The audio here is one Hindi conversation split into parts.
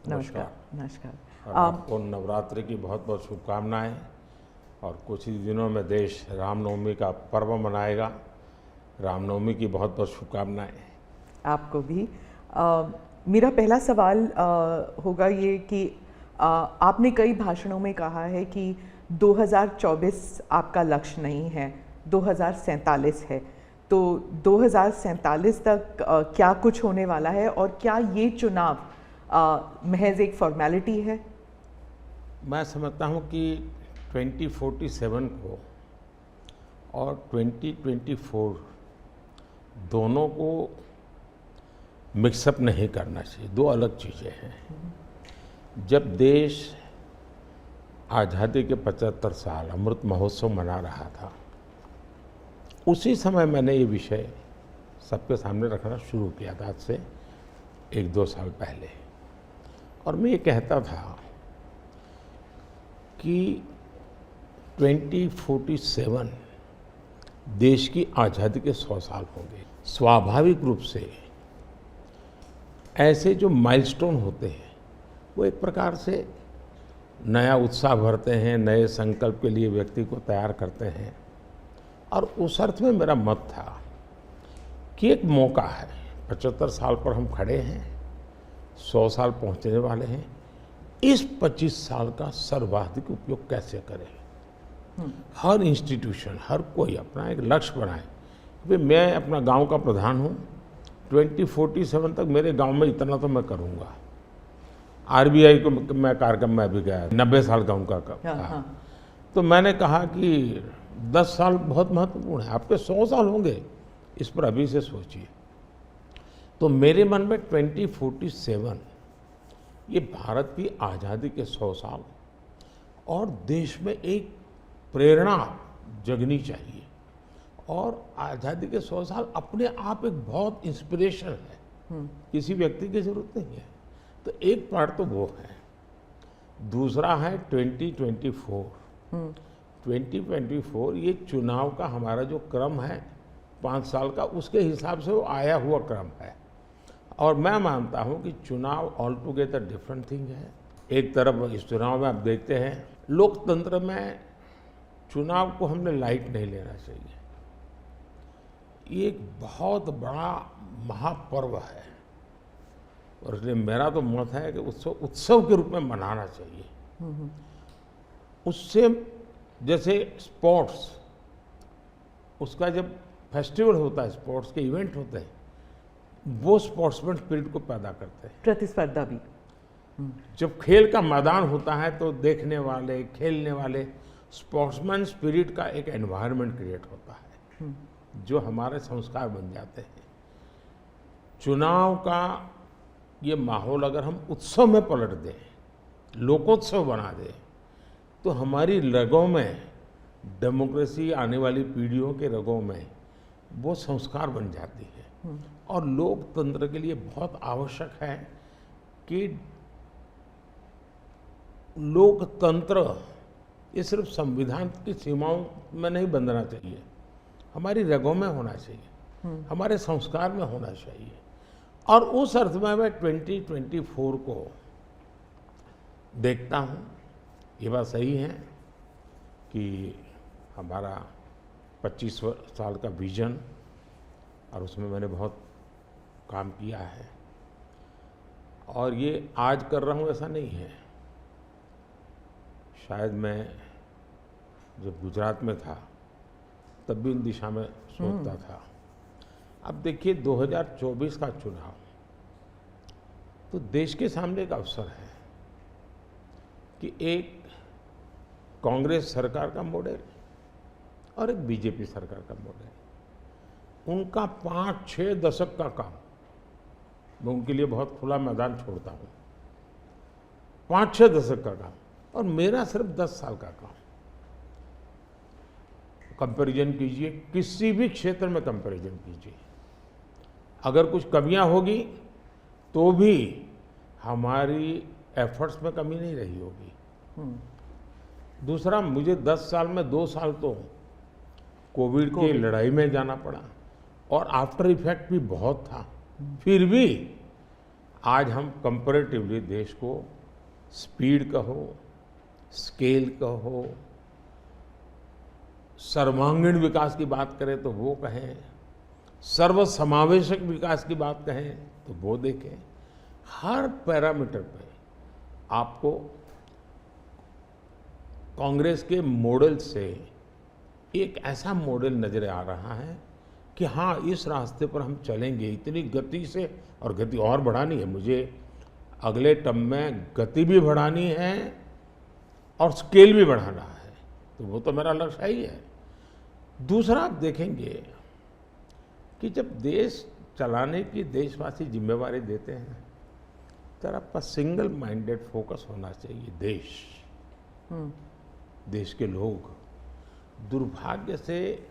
नमस्कार। नमस्कार। और आपको नवरात्रि की बहुत बहुत शुभकामनाएं। और कुछ ही दिनों में देश रामनवमी का पर्व मनाएगा। रामनवमी की बहुत बहुत शुभकामनाएं। आपको भी। मेरा पहला सवाल होगा ये कि आपने कई भाषणों में कहा है कि 2024 आपका लक्ष्य नहीं है, 2047 है। तो 2047 तक क्या कुछ होने वाला है और क्या ये चुनाव महज एक फॉर्मेलिटी है? मैं समझता हूं कि 2047 को और 2024 दोनों को मिक्सअप नहीं करना चाहिए। दो अलग चीज़ें हैं। जब देश आज़ादी के 75 साल अमृत महोत्सव मना रहा था, उसी समय मैंने ये विषय सबके सामने रखना शुरू किया था, आज से 1-2 साल पहले। और मैं ये कहता था कि 2047 देश की आज़ादी के 100 साल होंगे। स्वाभाविक रूप से ऐसे जो माइलस्टोन होते हैं वो एक प्रकार से नया उत्साह भरते हैं, नए संकल्प के लिए व्यक्ति को तैयार करते हैं। और उस अर्थ में मेरा मत था कि एक मौका है, 75 साल पर हम खड़े हैं, 100 साल पहुंचने वाले हैं। इस 25 साल का सर्वाधिक उपयोग कैसे करें? हर इंस्टीट्यूशन, हर कोई अपना एक लक्ष्य बनाए कि मैं अपना गांव का प्रधान हूं, 2047 तक मेरे गांव में इतना तो मैं करूंगा। आरबीआई को मैं कार्यक्रम में भी गया, 90 साल का उनका था। तो मैंने कहा कि 10 साल बहुत महत्वपूर्ण है, आपके 100 साल होंगे, इस पर अभी से सोचिए। तो मेरे मन में 2047 ये भारत की आज़ादी के 100 साल और देश में एक प्रेरणा जगनी चाहिए। और आज़ादी के 100 साल अपने आप एक बहुत इंस्पिरेशन है, किसी व्यक्ति की जरूरत नहीं है। तो एक पार्ट तो वो है। दूसरा है 2024। 2024 ये चुनाव का हमारा जो क्रम है 5 साल का, उसके हिसाब से वो आया हुआ क्रम है। और मैं मानता हूँ कि चुनाव ऑल टुगेदर डिफरेंट थिंग है। एक तरफ इस चुनाव में आप देखते हैं, लोकतंत्र में चुनाव को हमने लाइट नहीं लेना चाहिए। ये एक बहुत बड़ा महापर्व है और इसलिए मेरा तो मत है कि उत्सव के रूप में मनाना चाहिए। उससे जैसे स्पोर्ट्स, उसका जब फेस्टिवल होता है, स्पोर्ट्स के इवेंट होते हैं, वो स्पोर्ट्समैन स्पिरिट को पैदा करते हैं। प्रतिस्पर्धा भी। जब खेल का मैदान होता है तो देखने वाले, खेलने वाले, स्पोर्ट्समैन स्पिरिट का एक एनवायरनमेंट क्रिएट होता है जो हमारे संस्कार बन जाते हैं। चुनाव का ये माहौल अगर हम उत्सव में पलट दें, लोकोत्सव बना दें, तो हमारी रगों में, डेमोक्रेसी आने वाली पीढ़ियों के रगों में वो संस्कार बन जाती है। और लोकतंत्र के लिए बहुत आवश्यक है कि लोकतंत्र ये सिर्फ संविधान की सीमाओं में नहीं बंधना चाहिए, हमारी रगों में होना चाहिए, हमारे संस्कार में होना चाहिए। और उस अर्थ में मैं 2024 को देखता हूँ। ये बात सही है कि हमारा 25 साल का विजन, और उसमें मैंने बहुत काम किया है। और ये आज कर रहा हूँ ऐसा नहीं है। शायद मैं जब गुजरात में था तब भी इन दिशा में सोचता था। अब देखिए 2024 का चुनाव तो देश के सामने एक अवसर है कि एक कांग्रेस सरकार का मॉडल और एक बीजेपी सरकार का मॉडल, उनका 5-6 दशक का काम, मैं उनके लिए बहुत खुला मैदान छोड़ता हूँ। 5-6 दशक का काम और मेरा सिर्फ 10 साल का काम। कंपैरिजन कीजिए, किसी भी क्षेत्र में कंपैरिजन कीजिए, अगर कुछ कमियां होगी तो भी हमारी एफर्ट्स में कमी नहीं रही होगी। दूसरा, मुझे 10 साल में 2 साल तो कोविड की लड़ाई में जाना पड़ा और आफ्टर इफेक्ट भी बहुत था। फिर भी आज हम कंपैरेटिवली देश को स्पीड कहो, स्केल कहो, सर्वांगीण विकास की बात करें तो वो कहें, सर्वसमावेशक विकास की बात कहें तो वो देखें। हर पैरामीटर पे आपको कांग्रेस के मॉडल से एक ऐसा मॉडल नजर आ रहा है कि हाँ, इस रास्ते पर हम चलेंगे इतनी गति से, और गति और बढ़ानी है मुझे। अगले टर्म में गति भी बढ़ानी है और स्केल भी बढ़ाना है, तो वो तो मेरा लक्ष्य ही है। दूसरा, आप देखेंगे कि जब देश चलाने की देशवासी जिम्मेवारी देते हैं तो आपका सिंगल माइंडेड फोकस होना चाहिए। देश के लोग दुर्भाग्य से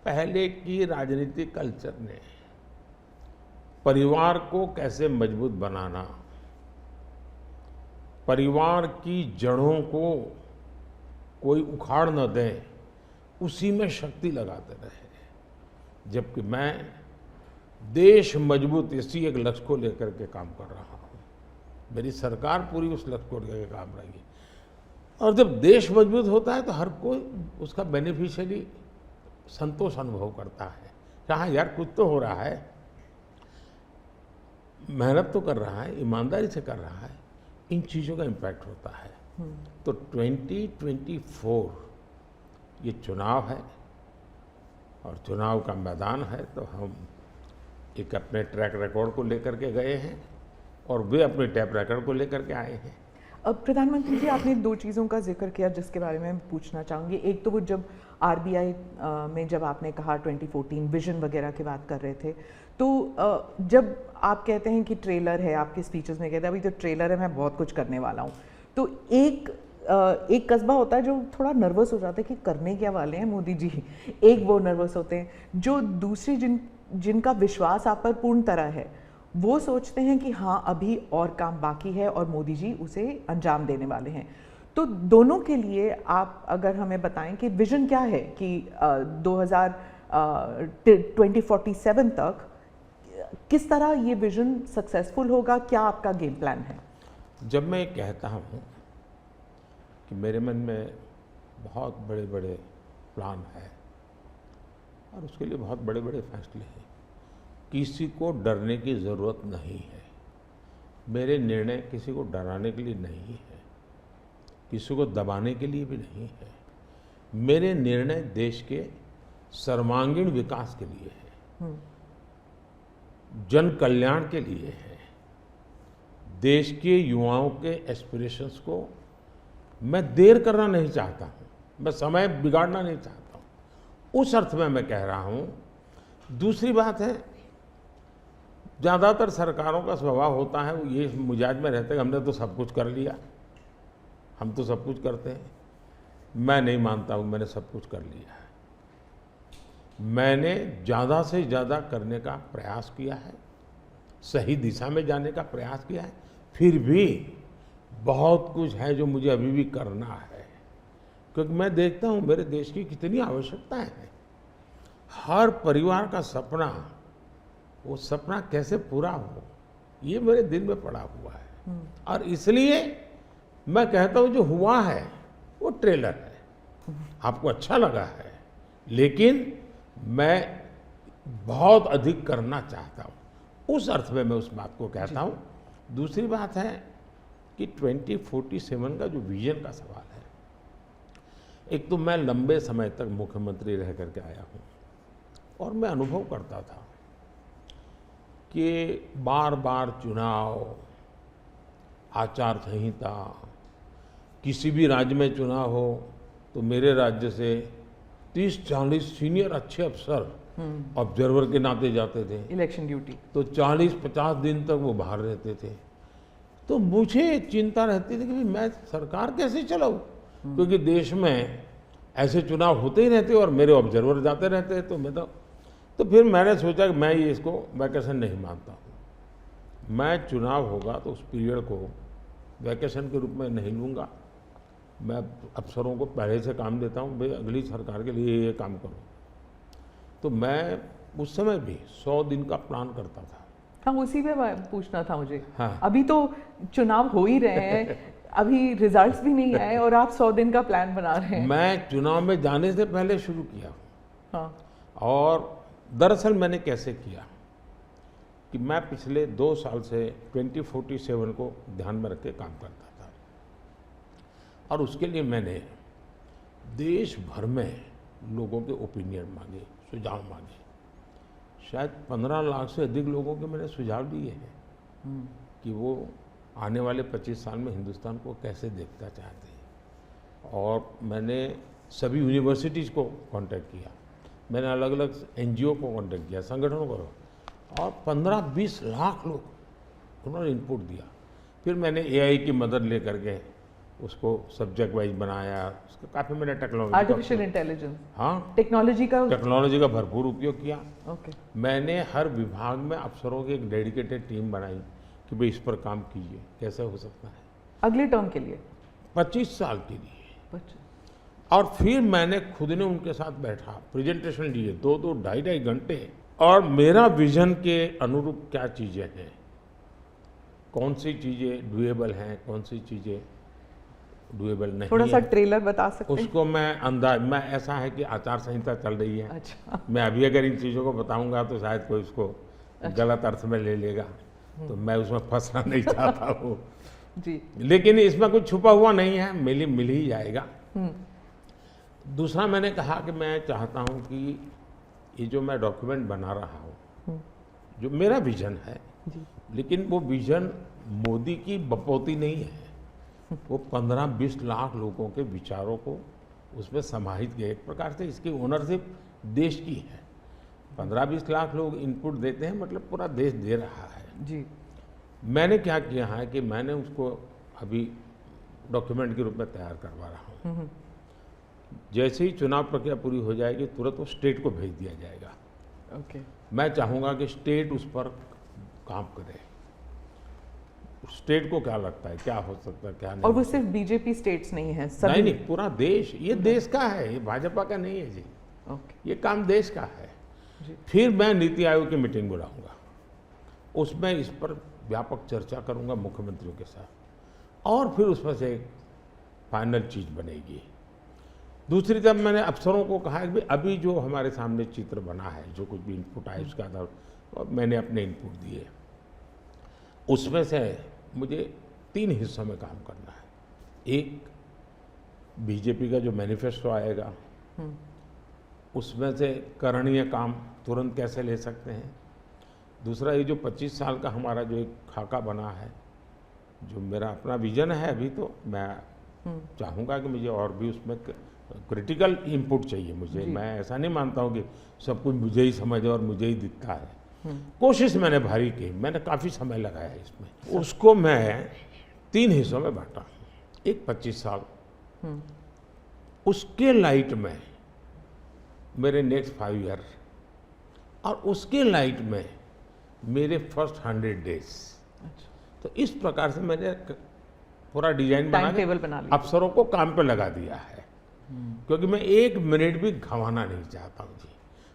पहले की राजनीतिक कल्चर ने परिवार को कैसे मजबूत बनाना, परिवार की जड़ों को कोई उखाड़ न दे, उसी में शक्ति लगाते रहे। जबकि मैं देश मजबूत इसी एक लक्ष्य को लेकर के काम कर रहा हूँ। मेरी सरकार पूरी उस लक्ष्य को लेकर काम रही है। और जब देश मजबूत होता है तो हर कोई उसका बेनिफिशियरी संतोष अनुभव करता है। हाँ यार, कुछ तो हो रहा है, मेहनत तो कर रहा है, ईमानदारी से कर रहा है, इन चीज़ों का इम्पैक्ट होता है। तो 2024 ये चुनाव है और चुनाव का मैदान है, तो हम एक अपने ट्रैक रिकॉर्ड को लेकर के गए हैं और वे अपने ट्रैक रिकॉर्ड को लेकर के आए हैं। अब प्रधानमंत्री जी, आपने दो चीज़ों का जिक्र किया जिसके बारे में पूछना चाहूँगी। एक तो वो जब आरबीआई में जब आपने कहा 2014 विजन वगैरह की बात कर रहे थे, तो जब आप कहते हैं कि ट्रेलर है, आपके स्पीचेस में कहते हैं अभी तो ट्रेलर है, मैं बहुत कुछ करने वाला हूँ, तो एक कस्बा होता है जो थोड़ा नर्वस हो जाता है कि करने क्या वाले हैं मोदी जी। एक वो नर्वस होते हैं, जो दूसरी जिनका विश्वास आप पर पूर्ण तरह है, वो सोचते हैं कि हाँ अभी और काम बाकी है और मोदी जी उसे अंजाम देने वाले हैं। तो दोनों के लिए आप अगर हमें बताएं कि विजन क्या है कि 2047 तक किस तरह ये विजन सक्सेसफुल होगा, क्या आपका गेम प्लान है? जब मैं कहता हूँ कि मेरे मन में बहुत बड़े बड़े प्लान है और उसके लिए बहुत बड़े बड़े फैसले हैं, किसी को डरने की ज़रूरत नहीं है। मेरे निर्णय किसी को डराने के लिए नहीं है, किसी को दबाने के लिए भी नहीं है। मेरे निर्णय देश के सर्वांगीण विकास के लिए है, जन कल्याण के लिए है, देश के युवाओं के एस्पिरेशंस को मैं देर करना नहीं चाहता हूँ, मैं समय बिगाड़ना नहीं चाहता हूँ, उस अर्थ में मैं कह रहा हूँ। दूसरी बात है, ज़्यादातर सरकारों का स्वभाव होता है वो ये मिजाज में रहते हैं हमने तो सब कुछ कर लिया, हम तो सब कुछ करते हैं। मैं नहीं मानता हूँ मैंने सब कुछ कर लिया है। मैंने ज़्यादा से ज़्यादा करने का प्रयास किया है, सही दिशा में जाने का प्रयास किया है, फिर भी बहुत कुछ है जो मुझे अभी भी करना है, क्योंकि मैं देखता हूँ मेरे देश की कितनी आवश्यकताएं हैं। हर परिवार का सपना, वो सपना कैसे पूरा हो, ये मेरे दिल में पड़ा हुआ है। और इसलिए मैं कहता हूँ जो हुआ है वो ट्रेलर है, आपको अच्छा लगा है, लेकिन मैं बहुत अधिक करना चाहता हूँ, उस अर्थ में मैं उस बात को कहता हूँ। दूसरी बात है कि 2047 का जो विजन का सवाल है, एक तो मैं लंबे समय तक मुख्यमंत्री रह करके आया हूँ और मैं अनुभव करता था कि बार बार चुनाव, आचार संहिता, किसी भी राज्य में चुनाव हो तो मेरे राज्य से 30-40 सीनियर अच्छे अफसर ऑब्जर्वर के नाते जाते थे इलेक्शन ड्यूटी, तो 40-50 दिन तक वो बाहर रहते थे। तो मुझे चिंता रहती थी कि मैं सरकार कैसे चलाऊं, क्योंकि देश में ऐसे चुनाव होते ही रहते और मेरे ऑब्जर्वर जाते रहते। तो फिर मैंने सोचा कि मैं ये इसको वैकेशन नहीं मानता हूँ। मैं चुनाव होगा तो उस पीरियड को वैकेशन के रूप में नहीं लूँगा। मैं अफसरों को पहले से काम देता हूँ, भाई अगली सरकार के लिए ये काम करो। तो मैं उस समय भी 100 दिन का प्लान करता था हाँ, उसी पे पूछना था मुझे। हाँ। अभी तो चुनाव हो ही रहे हैं, अभी रिजल्ट्स भी नहीं आए और आप 100 दिन का प्लान बना रहे हैं। मैं चुनाव में जाने से पहले शुरू किया। हाँ। और दरअसल मैंने कैसे किया कि मैं पिछले 2 साल से 2047 को ध्यान में रख के काम करता था, और उसके लिए मैंने देश भर में लोगों के ओपिनियन मांगे, सुझाव मांगे। शायद 15 लाख से अधिक लोगों के मैंने सुझाव दिए हैं कि वो आने वाले 25 साल में हिंदुस्तान को कैसे देखना चाहते हैं। और मैंने सभी यूनिवर्सिटीज़ को कांटेक्ट किया, मैंने अलग अलग एनजीओ को कांटेक्ट किया, संगठनों को, और 15-20 लाख लोग उन्होंने इनपुट दिया। फिर मैंने एआई की मदद लेकर के उसको सब्जेक्ट वाइज बनाया, उसका काफ़ी मैंने आर्टिफिशियल इंटेलिजेंस, हाँ, टेक्नोलॉजी का भरपूर उपयोग किया। ओके। मैंने हर विभाग में अफसरों की एक डेडिकेटेड टीम बनाई कि भाई इस पर काम कीजिए, कैसे हो सकता है अगले टर्म के लिए 25 साल के लिए। 25। और फिर मैंने खुद ने उनके साथ बैठा, प्रेजेंटेशन दिए 2-2, 2.5 घंटे, और मेरा विजन के अनुरूप क्या चीज़ें हैं, कौन सी चीज़ें डुएबल हैं, कौन सी चीज़ें डुएबल नहीं, थोड़ा सा ट्रेलर बता सकते हैं? उसको मैं ऐसा है कि आचार संहिता चल रही है। अच्छा। मैं अभी अगर इन चीज़ों को बताऊंगा तो शायद कोई उसको गलत अर्थ में ले लेगा, तो मैं उसमें फंसना नहीं चाहता हूँ जी। लेकिन इसमें कुछ छुपा हुआ नहीं है, मिल ही जाएगा। दूसरा मैंने कहा कि मैं चाहता हूँ कि ये जो मैं डॉक्यूमेंट बना रहा हूँ, जो मेरा विजन है जी। लेकिन वो विजन मोदी की बपौती नहीं है, वो 15-20 लाख लोगों के विचारों को उसमें समाहित किया। एक प्रकार से इसकी ओनरशिप देश की है। 15-20 लाख लोग इनपुट देते हैं, मतलब पूरा देश दे रहा है जी। मैंने क्या किया है कि मैंने उसको अभी डॉक्यूमेंट के रूप में तैयार करवा रहा हूँ। जैसे ही चुनाव प्रक्रिया पूरी हो जाएगी तुरंत वो स्टेट को भेज दिया जाएगा। ओके। मैं चाहूँगा कि स्टेट उस पर काम करे, स्टेट को क्या लगता है, क्या हो सकता है, क्या नहीं। और वो सिर्फ बीजेपी स्टेट्स नहीं है, सभी नहीं, पूरा देश, ये देश का है, ये भाजपा का नहीं है जी। ओके। ये काम देश का है जी। फिर मैं नीति आयोग की मीटिंग बुलाऊंगा, उसमें इस पर व्यापक चर्चा करूंगा मुख्यमंत्रियों के साथ, और फिर उसमें से एक फाइनल चीज़ बनेगी। दूसरी तरफ मैंने अफसरों को कहा कि अभी जो हमारे सामने चित्र बना है, जो कुछ भी इनपुट आए उसके आधार पर मैंने अपने इनपुट दिए, उसमें से मुझे 3 हिस्सों में काम करना है। एक, बीजेपी का जो मैनिफेस्टो आएगा उसमें से करणीय काम तुरंत कैसे ले सकते हैं। दूसरा, ये जो 25 साल का हमारा जो एक खाका बना है, जो मेरा अपना विजन है, अभी तो मैं चाहूँगा कि मुझे और भी उसमें क्रिटिकल इनपुट चाहिए मुझे। मैं ऐसा नहीं मानता हूँ कि सब कुछ मुझे ही समझ और मुझे ही दिखता है। कोशिश मैंने भारी की, मैंने काफ़ी समय लगाया है इसमें। उसको मैं 3 हिस्सों में बांटा। एक 25 साल, उसके लाइट में मेरे नेक्स्ट 5 ईयर, और उसके लाइट में मेरे फर्स्ट 100 डेज। तो इस प्रकार से मैंने पूरा डिजाइन बना के अफसरों को काम पे लगा दिया है, क्योंकि मैं 1 मिनट भी गंवाना नहीं चाहता हूँ जी।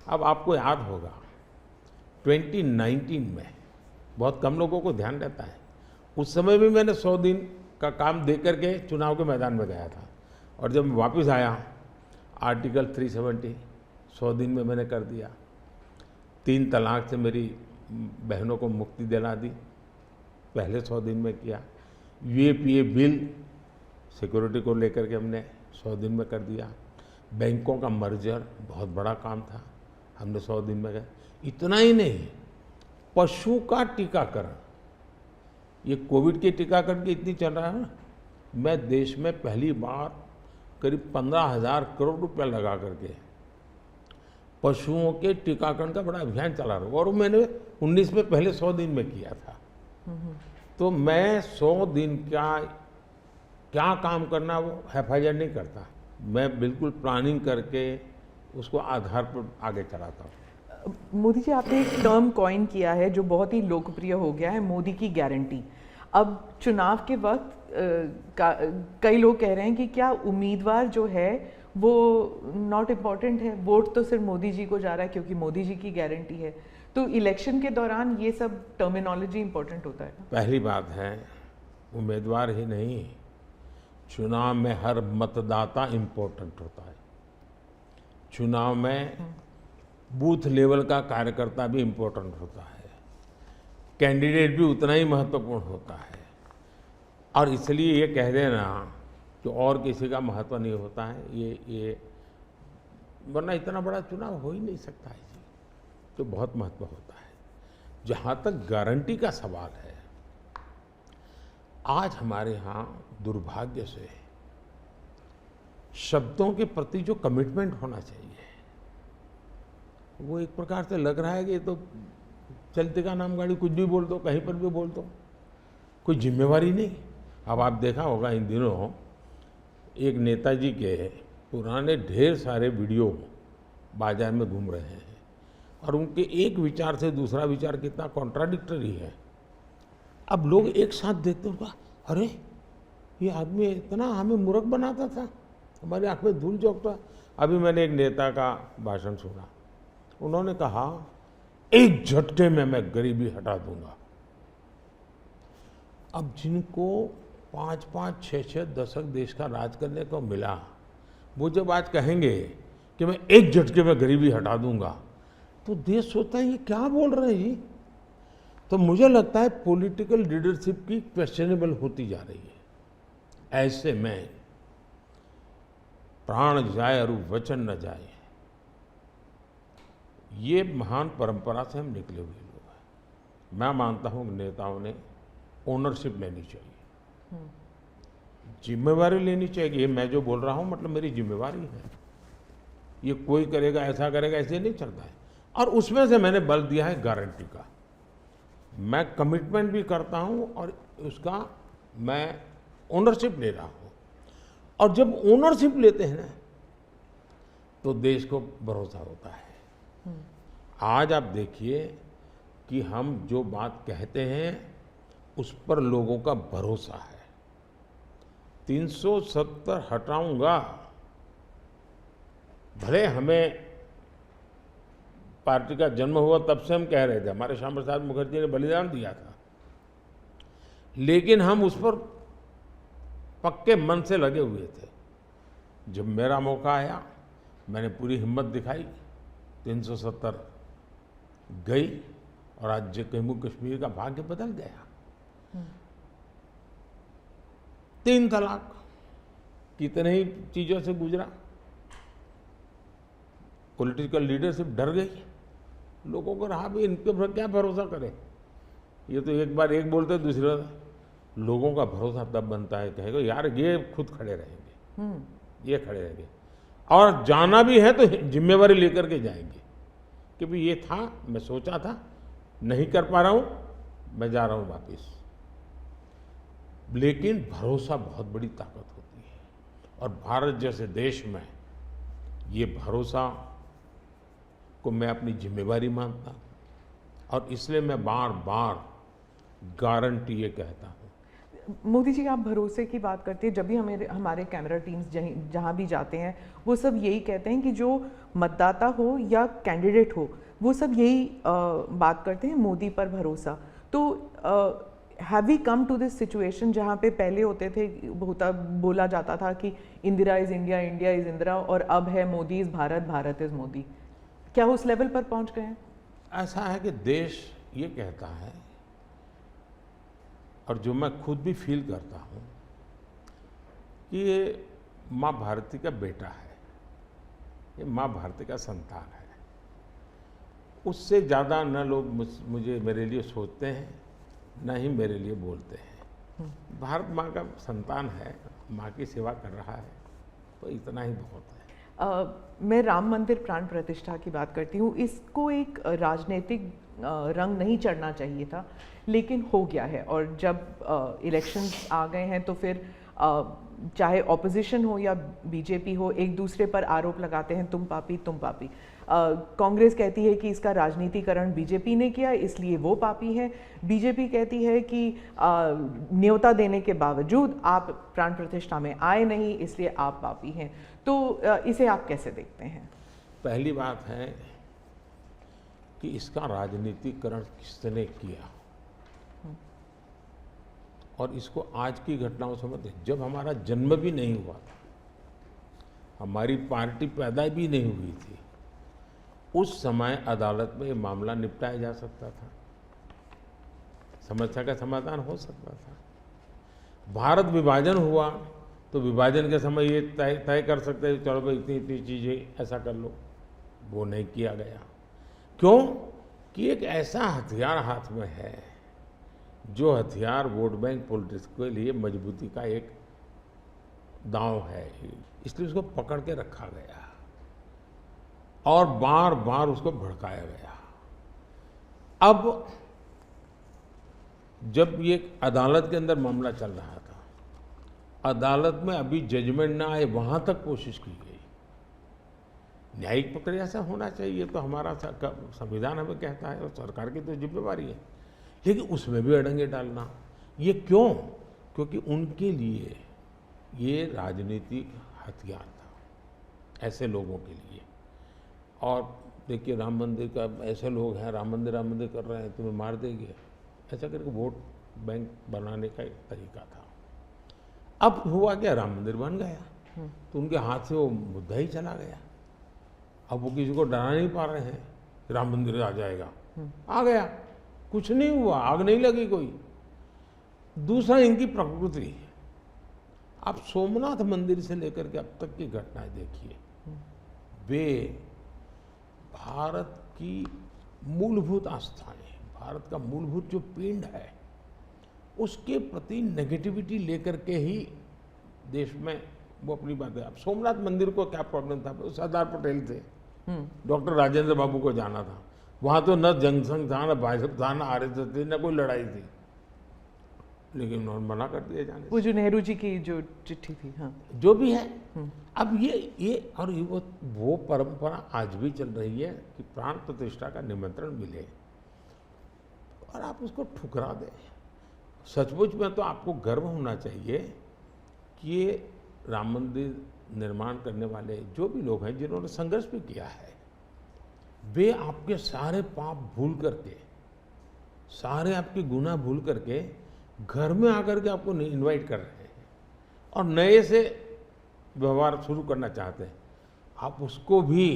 अब आपको याद होगा 2019 में बहुत कम लोगों को ध्यान रहता है, उस समय भी मैंने 100 दिन का काम दे करके चुनाव के मैदान में गया था, और जब मैं वापस आया आर्टिकल 370 100 दिन में मैंने कर दिया। 3 तलाक से मेरी बहनों को मुक्ति दिला दी, पहले 100 दिन में किया। यूएपीए बिल सिक्योरिटी को लेकर के हमने 100 दिन में कर दिया। बैंकों का मर्जर बहुत बड़ा काम था, हमने 100 दिन में किया। इतना ही नहीं, पशु का टीकाकरण, ये कोविड के टीकाकरण की इतनी चल रहा है ना, मैं देश में पहली बार करीब 15,000 करोड़ रुपया लगा करके पशुओं के टीकाकरण का बड़ा अभियान चला रहा हूँ, और मैंने 19 में पहले 100 दिन में किया था। तो मैं 100 दिन का क्या काम करना वो हैफाजत नहीं करता, मैं बिल्कुल प्लानिंग करके उसको आधार पर आगे चलाता हूँ। मोदी जी, आपने एक टर्म कॉइन किया है जो बहुत ही लोकप्रिय हो गया है, मोदी की गारंटी। अब चुनाव के वक्त कई लोग कह रहे हैं कि क्या उम्मीदवार जो है वो नॉट इम्पॉर्टेंट है, वोट तो सिर्फ मोदी जी को जा रहा है क्योंकि मोदी जी की गारंटी है। तो इलेक्शन के दौरान ये सब टर्मिनोलॉजी इंपॉर्टेंट होता है। पहली बात है, उम्मीदवार ही नहीं, चुनाव में हर मतदाता इम्पोर्टेंट होता है। चुनाव में बूथ लेवल का कार्यकर्ता भी इम्पोर्टेंट होता है, कैंडिडेट भी उतना ही महत्वपूर्ण होता है। और इसलिए ये कह देना कि और किसी का महत्व नहीं होता है, ये वरना इतना बड़ा चुनाव हो ही नहीं सकता है जी, तो बहुत महत्व होता है। जहाँ तक गारंटी का सवाल है, आज हमारे यहाँ दुर्भाग्य से शब्दों के प्रति जो कमिटमेंट होना चाहिए, वो एक प्रकार से लग रहा है कि ये तो चलते का नाम गाड़ी, कुछ भी बोल दो, कहीं पर भी बोल दो, कोई जिम्मेवारी नहीं। अब आप देखा होगा इन दिनों एक नेताजी के पुराने ढेर सारे वीडियो बाजार में घूम रहे हैं और उनके एक विचार से दूसरा विचार कितना कॉन्ट्राडिक्टरी है। अब लोग एक साथ देखते होगा, अरे ये आदमी इतना हमें मूर्ख बनाता था, हमारी आंख में धूल झोंकता। अभी मैंने एक नेता का भाषण सुना, उन्होंने कहा एक झटके में मैं गरीबी हटा दूंगा। अब जिनको 5-5, 6-6 दशक देश का राज करने को मिला, वो जब आज कहेंगे कि मैं एक झटके में गरीबी हटा दूंगा, तो देश सोचता है ये क्या बोल रहे हैं जी। तो मुझे लगता है पॉलिटिकल लीडरशिप की क्वेश्चनेबल होती जा रही है। ऐसे में प्राण जाए और वचन न जाए, ये महान परंपरा से हम निकले हुए लोग हैं। मैं मानता हूं कि नेताओं ने ओनरशिप लेनी चाहिए, जिम्मेवारी लेनी चाहिए। ये मैं जो बोल रहा हूं मतलब मेरी जिम्मेवारी है, ये कोई करेगा ऐसा करेगा ऐसे नहीं चलता है। और उसमें से मैंने बल दिया है गारंटी का। मैं कमिटमेंट भी करता हूं और उसका मैं ओनरशिप ले रहा हूं। और जब ओनरशिप लेते हैं ना, तो देश को भरोसा होता है। आज आप देखिए कि हम जो बात कहते हैं उस पर लोगों का भरोसा है। 370 हटाऊंगा, भले हमें पार्टी का जन्म हुआ तब से हम कह रहे थे, हमारे श्यामा प्रसाद मुखर्जी ने बलिदान दिया था, लेकिन हम उस पर पक्के मन से लगे हुए थे। जब मेरा मौका आया, मैंने पूरी हिम्मत दिखाई, 370 गई और आज जम्मू कश्मीर का भाग्य बदल गया। 3 तलाक कितने ही चीजों से गुजरा, पॉलिटिकल लीडरशिप डर गई, लोगों को रहा भी इनके पर क्या भरोसा करें। ये तो एक बार एक बोलते दूसरी बार, लोगों का भरोसा तब बनता है, कहेगा यार ये खुद खड़े रहेंगे, ये खड़े रहेंगे और जाना भी है तो जिम्मेवारी लेकर के जाएंगे कि भाई ये था, मैं सोचा था, नहीं कर पा रहा हूं, मैं जा रहा हूं वापिस। लेकिन भरोसा बहुत बड़ी ताकत होती है और भारत जैसे देश में ये भरोसा को मैं अपनी जिम्मेवारी मानता हूं और इसलिए मैं बार बार गारंटी ये कहता हूं। मोदी जी, आप भरोसे की बात करते हैं, जब भी हमारे कैमरा टीम्स जहाँ भी जाते हैं वो सब यही कहते हैं कि जो मतदाता हो या कैंडिडेट हो, वो सब यही बात करते हैं, मोदी पर भरोसा। तो have we come to this situation जहाँ पे पहले होते थे, बोला जाता था कि Indira is India, India is Indira, और अब है मोदी इज भारत, भारत इज मोदी। क्या उस लेवल पर पहुँच गए हैं? ऐसा है कि देश ये कहता है और जो मैं खुद भी फील करता हूँ कि ये माँ भारती का बेटा है, ये माँ भारती का संतान है। उससे ज़्यादा न लोग मुझे मेरे लिए सोचते हैं, न ही मेरे लिए बोलते हैं। भारत माँ का संतान है, माँ की सेवा कर रहा है, तो इतना ही बहुत है। मैं राम मंदिर प्राण प्रतिष्ठा की बात करती हूँ। इसको एक राजनीतिक रंग नहीं चढ़ना चाहिए था, लेकिन हो गया है। और जब इलेक्शंस आ गए हैं तो फिर चाहे ऑपोजिशन हो या बीजेपी हो, एक दूसरे पर आरोप लगाते हैं, तुम पापी तुम पापी। कांग्रेस कहती है कि इसका राजनीतिकरण बीजेपी ने किया इसलिए वो पापी है। बीजेपी कहती है कि न्योता देने के बावजूद आप प्राण प्रतिष्ठा में आए नहीं इसलिए आप पापी हैं। तो इसे आप कैसे देखते हैं? पहली बात है कि इसका राजनीतिकरण किसने किया। और इसको आज की घटनाओं से मत, जब हमारा जन्म भी नहीं हुआ था, हमारी पार्टी पैदा भी नहीं हुई थी, उस समय अदालत में ये मामला निपटाया जा सकता था, समस्या का समाधान हो सकता था। भारत विभाजन हुआ तो विभाजन के समय ये तय कर सकते हैं, चलो भाई इतनी इतनी चीज़ें ऐसा कर लो, वो नहीं किया गया। क्यों? कि एक ऐसा हथियार हाथ में है, जो हथियार वोट बैंक पॉलिटिक्स के लिए मजबूती का एक दांव है, इसलिए उसको पकड़ के रखा गया और बार बार उसको भड़काया गया। अब जब ये अदालत के अंदर मामला चल रहा था, अदालत में अभी जजमेंट ना आए, वहां तक कोशिश की गई। न्यायिक प्रक्रिया से होना चाहिए, तो हमारा संविधान हमें कहता है और सरकार की तो जिम्मेवारी है, लेकिन उसमें भी अड़ंगे डालना, ये क्यों? क्योंकि उनके लिए ये राजनीतिक हथियार था, ऐसे लोगों के लिए। और देखिए, राम मंदिर का ऐसे लोग हैं, राम मंदिर कर रहे हैं, तुम्हें मार देंगे, ऐसा करके वोट बैंक बनाने का एक तरीका था। अब हुआ क्या, राम मंदिर बन गया तो उनके हाथ से वो मुद्दा ही चला गया। अब वो किसी को डरा नहीं पा रहे हैं, राम मंदिर आ जाएगा, आ गया, कुछ नहीं हुआ, आग नहीं लगी कोई। दूसरा, इनकी प्रकृति, आप सोमनाथ मंदिर से लेकर के अब तक की घटनाएं देखिए, वे भारत की मूलभूत आस्थाएं, भारत का मूलभूत जो पिंड है, उसके प्रति नेगेटिविटी लेकर के ही देश में वो अपनी बात है। अब सोमनाथ मंदिर को क्या प्रॉब्लम था? सरदार पटेल थे, डॉक्टर राजेंद्र बाबू को जाना था, वहां तो न जनसंघ था, न भाजपा था, न आरएसएस थी, न कोई लड़ाई थी, लेकिन उन्होंने मना कर दिया जाने। वो जो नेहरू जी की जो चिट्ठी थी, हाँ, जो भी है, अब ये और वो परंपरा आज भी चल रही है कि प्राण प्रतिष्ठा का निमंत्रण मिले और आप उसको ठुकरा दें। सचमुच में तो आपको गर्व होना चाहिए कि ये राम मंदिर निर्माण करने वाले जो भी लोग हैं, जिन्होंने संघर्ष भी किया है, वे आपके सारे पाप भूल करके, सारे आपके गुनाह भूल करके घर में आकर के आपको इनवाइट कर रहे हैं और नए से व्यवहार शुरू करना चाहते हैं। आप उसको भी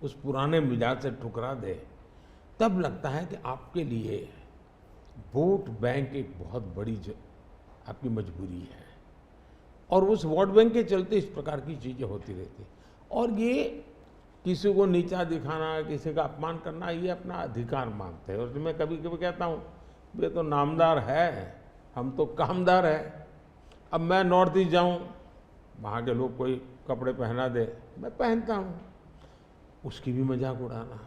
उस पुराने मिजाज से ठुकरा दे, तब लगता है कि आपके लिए वोट बैंक एक बहुत बड़ी आपकी मजबूरी है। और उस वोट बैंक के चलते इस प्रकार की चीज़ें होती रहती। और ये किसी को नीचा दिखाना, किसी का अपमान करना, ये अपना अधिकार मानते हैं। और मैं कभी कभी कहता हूँ, ये तो नामदार है, हम तो कामदार है। अब मैं नॉर्थ ईस्ट जाऊँ, वहाँ के लोग कोई कपड़े पहना दे, मैं पहनता हूँ, उसकी भी मजाक उड़ाना,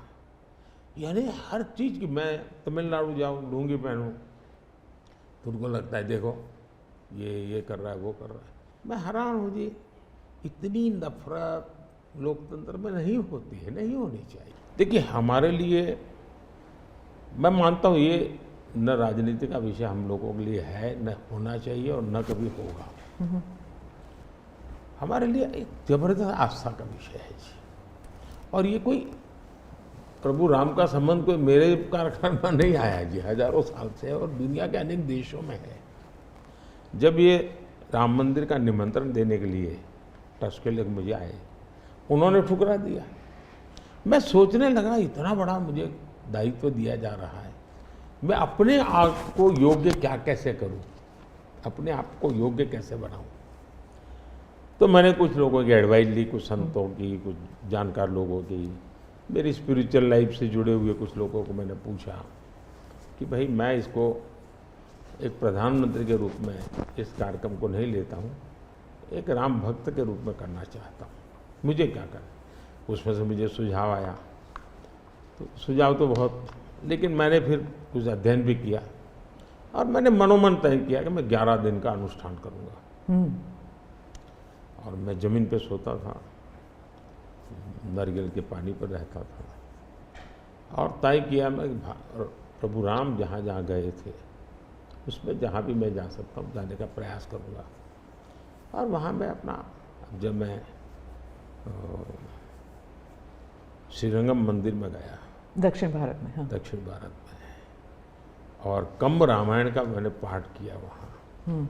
यानी हर चीज़ की। मैं तमिलनाडु जाऊँ, लुंगी पहनूँ, तो उनको लगता है देखो ये कर रहा है, वो कर रहा है। मैं हैरान हूँ जी, इतनी नफरत लोकतंत्र में नहीं होती है, नहीं होनी चाहिए। देखिए, हमारे लिए, मैं मानता हूँ ये न राजनीति का विषय हम लोगों के लिए है, न होना चाहिए और न कभी होगा। हमारे लिए एक जबरदस्त आस्था का विषय है जी। और ये कोई प्रभु राम का संबंध कोई मेरे कारखाने में नहीं आया जी, हजारों साल से, और दुनिया के अनेक देशों में है। जब ये राम मंदिर का निमंत्रण देने के लिए ट्रस्ट के लोग मुझे आए, उन्होंने ठुकरा दिया। मैं सोचने लगा, इतना बड़ा मुझे दायित्व दिया जा रहा है, मैं अपने आप को योग्य कैसे करूं, अपने आप को योग्य कैसे बनाऊं। तो मैंने कुछ लोगों की एडवाइस ली, कुछ संतों की, कुछ जानकार लोगों की, मेरी स्पिरिचुअल लाइफ से जुड़े हुए कुछ लोगों को मैंने पूछा कि भाई, मैं इसको एक प्रधानमंत्री के रूप में इस कार्यक्रम को नहीं लेता हूँ, एक राम भक्त के रूप में करना चाहता हूँ, मुझे क्या करना। उसमें से मुझे सुझाव आया, तो सुझाव तो बहुत, लेकिन मैंने फिर कुछ अध्ययन भी किया और मैंने मनोमन तय किया कि मैं 11 दिन का अनुष्ठान करूँगा। और मैं ज़मीन पे सोता था, नारियल के पानी पर रहता था, और तय किया मैं प्रभु राम जहाँ जहाँ गए थे, उसमें जहाँ भी मैं जा सकता हूँ जाने का प्रयास करूँगा। और वहाँ मैं अपना, जब मैं श्रीरंगम मंदिर में गया, दक्षिण भारत में, हाँ। दक्षिण भारत में। और कंब रामायण का मैंने पाठ किया वहाँ।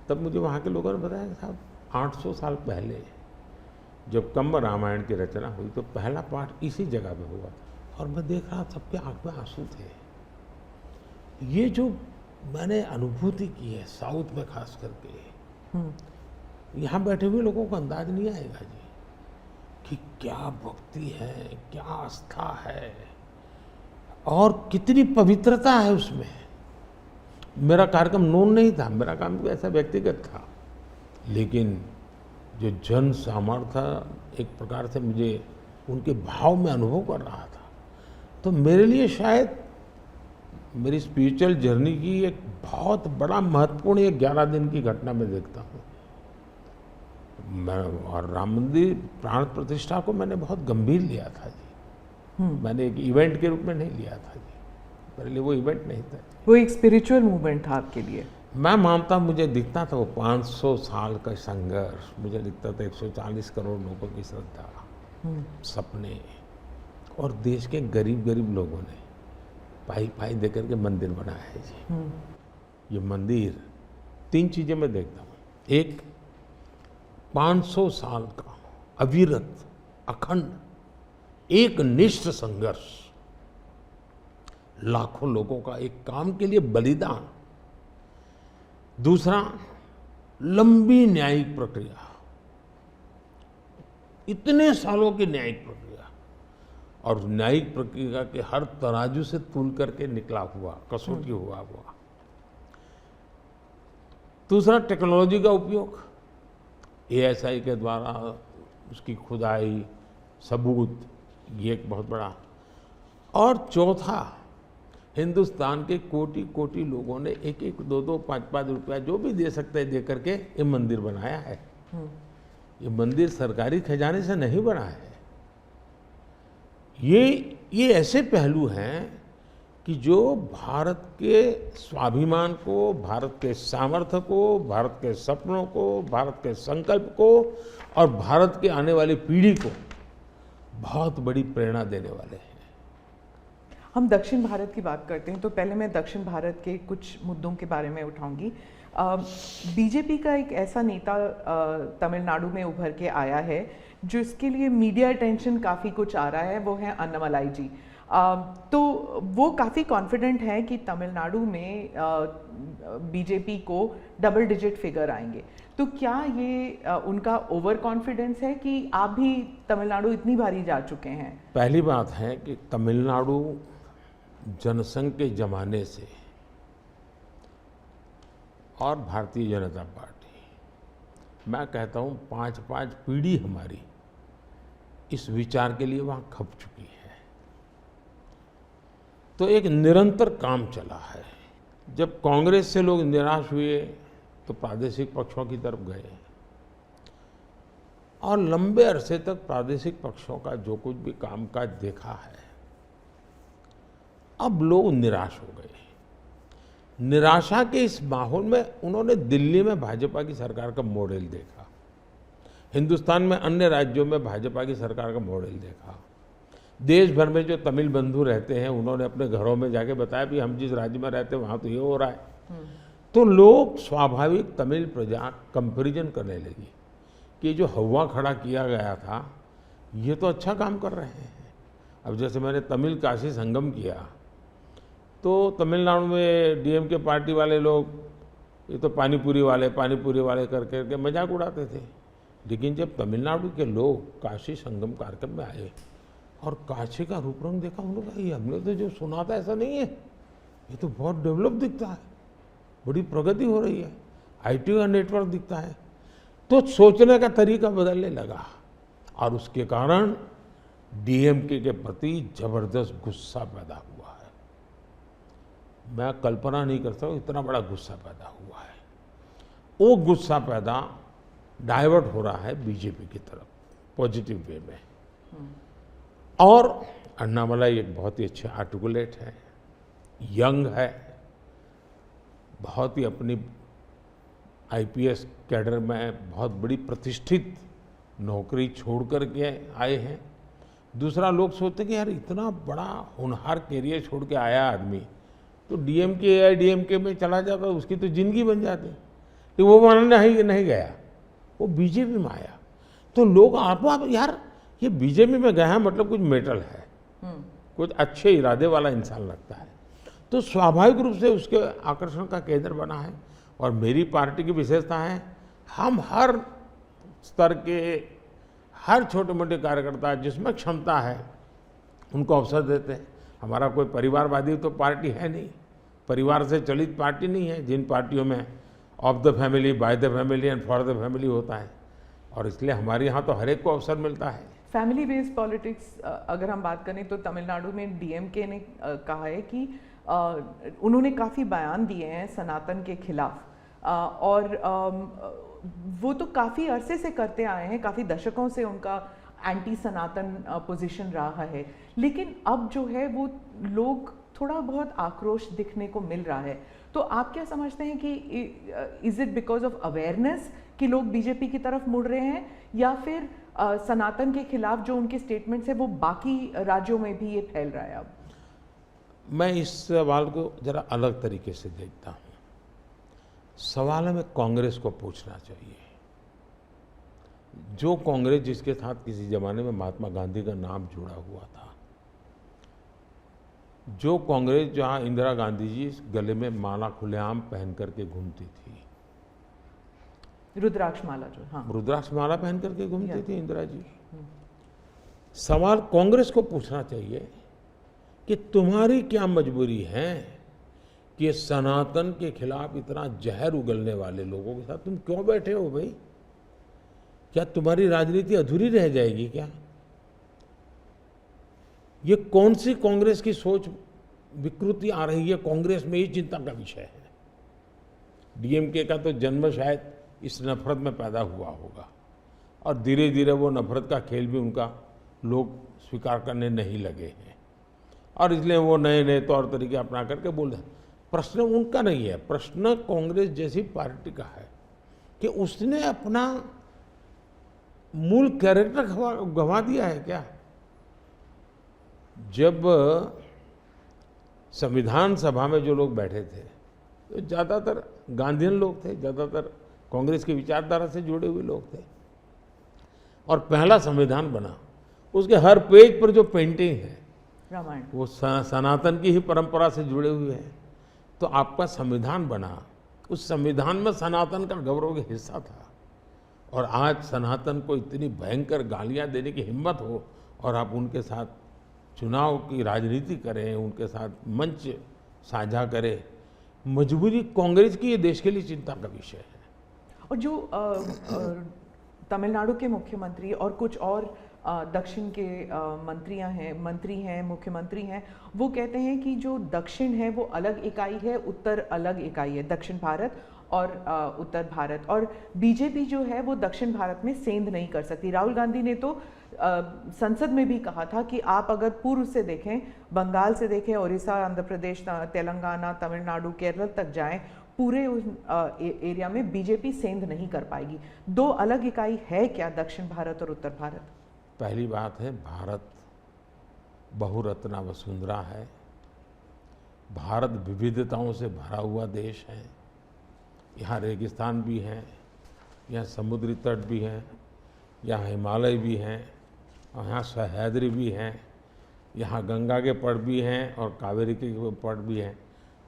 तब मुझे वहाँ के लोगों ने बताया कि साहब 800 साल पहले जब कंब रामायण की रचना हुई तो पहला पाठ इसी जगह पे हुआ था। और मैं देख रहा सबके आंख में आंसू थे। ये जो मैंने अनुभूति की है साउथ में खास करके, यहाँ बैठे हुए लोगों को अंदाज नहीं आएगा जी कि क्या भक्ति है, क्या आस्था है और कितनी पवित्रता है उसमें। मेरा कार्यक्रम नोन नहीं था, मेरा काम तो ऐसा व्यक्तिगत था, लेकिन जो जन सामर्थ्य एक प्रकार से मुझे उनके भाव में अनुभव कर रहा था, तो मेरे लिए शायद मेरी स्पिरिचुअल जर्नी की एक बहुत बड़ा महत्वपूर्ण एक 11 दिन की घटना मैं देखता हूँ। मैं और राम मंदिर प्राण प्रतिष्ठा को मैंने बहुत गंभीर लिया था जी। मैंने एक इवेंट के रूप में नहीं लिया था जी, मेरे लिए वो इवेंट नहीं था। वो एक स्पिरिचुअल मूवमेंट था आपके लिए? मैं मानता, मुझे दिखता था वो 500 साल का संघर्ष, मुझे दिखता था 140 करोड़ लोगों की श्रद्धा, सपने, और देश के गरीब गरीब लोगों ने पाई पाई देकर के मंदिर बनाया है जी। ये मंदिर 3 चीजें मैं देखता हूँ। एक, 500 साल का अविरत अखंड एक निष्ठ संघर्ष, लाखों लोगों का एक काम के लिए बलिदान। दूसरा, लंबी न्यायिक प्रक्रिया, इतने सालों की न्यायिक प्रक्रिया, और न्यायिक प्रक्रिया के हर तराजू से तूल करके निकला हुआ, कसौटी हुआ। दूसरा, टेक्नोलॉजी का उपयोग, ASI के द्वारा उसकी खुदाई, सबूत, ये एक बहुत बड़ा। और चौथा, हिंदुस्तान के कोटि कोटि लोगों ने 1-1, 2-2, 5-5 रुपया जो भी दे सकते हैं दे करके ये मंदिर बनाया है। ये मंदिर सरकारी खजाने से नहीं बना है। ये ऐसे पहलू हैं कि जो भारत के स्वाभिमान को, भारत के सामर्थ्य को, भारत के सपनों को, भारत के संकल्प को और भारत के आने वाली पीढ़ी को बहुत बड़ी प्रेरणा देने वाले हैं। हम दक्षिण भारत की बात करते हैं तो पहले मैं दक्षिण भारत के कुछ मुद्दों के बारे में उठाऊंगी। बीजेपी का एक ऐसा नेता तमिलनाडु में उभर के आया है जो इसके लिए मीडिया अटेंशन काफ़ी कुछ आ रहा है, वो है अन्नामलाई जी। तो वो काफ़ी कॉन्फिडेंट है कि तमिलनाडु में बीजेपी को डबल डिजिट फिगर आएंगे। तो क्या ये उनका ओवर कॉन्फिडेंस है कि आप भी तमिलनाडु इतनी बारी जा चुके हैं? पहली बात है कि तमिलनाडु जनसंघ के जमाने से और भारतीय जनता पार्टी, मैं कहता हूँ 5-5 पीढ़ी हमारी इस विचार के लिए वहाँ खप चुकी है। तो एक निरंतर काम चला है। जब कांग्रेस से लोग निराश हुए तो प्रादेशिक पक्षों की तरफ गए, और लंबे अरसे तक प्रादेशिक पक्षों का जो कुछ भी कामकाज देखा है, अब लोग निराश हो गए। निराशा के इस माहौल में उन्होंने दिल्ली में भाजपा की सरकार का मॉडल देखा, हिंदुस्तान में अन्य राज्यों में भाजपा की सरकार का मॉडल देखा, देश भर में जो तमिल बंधु रहते हैं उन्होंने अपने घरों में जाके बताया भी हम जिस राज्य में रहते हैं वहाँ तो ये हो रहा है। तो लोग स्वाभाविक तमिल प्रजा कंपैरिजन करने लगी कि जो हवा खड़ा किया गया था ये तो अच्छा काम कर रहे हैं। अब जैसे मैंने तमिल काशी संगम किया तो तमिलनाडु में DMK पार्टी वाले लोग ये तो पानीपुरी वाले करके मजाक उड़ाते थे, लेकिन जब तमिलनाडु के लोग काशी संगम कार्यक्रम में आए और काशी का रूप रंग देखा, उन्होंने कहा ये हमने तो जो सुना था ऐसा नहीं है, ये तो बहुत डेवलप दिखता है, बड़ी प्रगति हो रही है, IT का नेटवर्क दिखता है। तो सोचने का तरीका बदलने लगा और उसके कारण DMK के प्रति जबरदस्त गुस्सा पैदा हुआ है। मैं कल्पना नहीं करता हूँ इतना बड़ा गुस्सा पैदा हुआ है। वो गुस्सा पैदा डाइवर्ट हो रहा है बीजेपी की तरफ पॉजिटिव वे में। और अन्नामलाई एक बहुत ही अच्छे आर्टिकुलेट है, यंग है, बहुत ही अपनी IPS कैडर में बहुत बड़ी प्रतिष्ठित नौकरी छोड़ कर के आए हैं, दूसरा, लोग सोचते कि यार इतना बड़ा होनहार कैरियर छोड़ के आया आदमी, तो डीएमके या डीएमके में चला जाता, उसकी तो जिंदगी बन जाती। तो वो मानने नहीं गया, वो बीजेपी में आया। तो लोग आप यार ये बीजेपी में गया है मतलब कुछ मेटल है, कुछ अच्छे इरादे वाला इंसान लगता है, तो स्वाभाविक रूप से उसके आकर्षण का केंद्र बना है। और मेरी पार्टी की विशेषता है, हम हर स्तर के हर छोटे मोटे कार्यकर्ता जिसमें क्षमता है उनको अवसर देते हैं। हमारा कोई परिवारवादी तो पार्टी है नहीं, परिवार से चलित पार्टी नहीं है, जिन पार्टियों में of the family, by the family and for the family होता है। और इसलिए हमारे यहाँ तो हर एक को अवसर मिलता है। फैमिली बेस्ड पॉलिटिक्स अगर हम बात करें तो तमिलनाडु में डीएमके ने कहा है कि उन्होंने काफ़ी बयान दिए हैं सनातन के खिलाफ, और वो तो काफ़ी अरसे से करते आए हैं, काफ़ी दशकों से उनका एंटी सनातन पोजीशन रहा है। लेकिन अब जो है वो लोग थोड़ा बहुत आक्रोश दिखने को मिल रहा है। तो आप क्या समझते हैं कि is it because of awareness कि लोग बीजेपी की तरफ मुड़ रहे हैं, या फिर सनातन के खिलाफ जो उनके स्टेटमेंट्स है वो बाकी राज्यों में भी ये फैल रहा है? अब मैं इस सवाल को जरा अलग तरीके से देखता हूँ। सवाल हमें कांग्रेस को पूछना चाहिए। जो कांग्रेस जिसके साथ किसी जमाने में महात्मा गांधी का नाम जुड़ा हुआ था, जो कांग्रेस जहां इंदिरा गांधी जी गले में माला खुलेआम पहन करके घूमती थी, रुद्राक्ष माला, जो हाँ रुद्राक्ष माला पहन करके घूमती थी इंदिरा जी। सवाल कांग्रेस को पूछना चाहिए कि तुम्हारी क्या मजबूरी है कि सनातन के खिलाफ इतना जहर उगलने वाले लोगों के साथ तुम क्यों बैठे हो भाई? क्या तुम्हारी राजनीति अधूरी रह जाएगी क्या? ये कौन सी कांग्रेस की सोच विकृति आ रही है कांग्रेस में, ये चिंता का विषय है। डीएमके का तो जन्म शायद इस नफरत में पैदा हुआ होगा, और धीरे धीरे वो नफरत का खेल भी उनका लोग स्वीकार करने नहीं लगे हैं, और इसलिए वो नए नए तौर तरीके अपना करके बोल रहे हैं। प्रश्न उनका नहीं है, प्रश्न कांग्रेस जैसी पार्टी का है कि उसने अपना मूल कैरेक्टर गंवा दिया है क्या? जब संविधान सभा में जो लोग बैठे थे तो ज़्यादातर गांधीयन लोग थे, ज़्यादातर कांग्रेस की विचारधारा से जुड़े हुए लोग थे, और पहला संविधान बना, उसके हर पेज पर जो पेंटिंग है रामायण, वो सनातन की ही परंपरा से जुड़े हुए हैं। तो आपका संविधान बना, उस संविधान में सनातन का गौरव का हिस्सा था, और आज सनातन को इतनी भयंकर गालियां देने की हिम्मत हो और आप उनके साथ चुनाव की राजनीति करें, उनके साथ मंच साझा करें, मजबूरी कांग्रेस की ये देश के लिए चिंता का विषय है। और जो तमिलनाडु के मुख्यमंत्री और कुछ और दक्षिण के मंत्री हैं, मुख्यमंत्री हैं, वो कहते हैं कि जो दक्षिण है वो अलग इकाई है, उत्तर अलग इकाई है, दक्षिण भारत और उत्तर भारत, और बीजेपी जो है वो दक्षिण भारत में सेंध नहीं कर सकती। राहुल गांधी ने तो संसद में भी कहा था कि आप अगर पूर्व से देखें, बंगाल से देखें, उड़ीसा, आंध्र प्रदेश, तेलंगाना, तमिलनाडु, केरल तक जाएं, पूरे उस एरिया में बीजेपी सेंध नहीं कर पाएगी। दो अलग इकाई है क्या दक्षिण भारत और उत्तर भारत? पहली बात है, भारत बहुरत्ना वसुंधरा है, भारत विविधताओं से भरा हुआ देश है। यहाँ रेगिस्तान भी हैं, यहाँ समुद्री तट भी हैं, यहाँ हिमालय भी हैं, और यहाँ सह्याद्री भी हैं, यहाँ गंगा के पट भी हैं और कावेरी के पट भी हैं।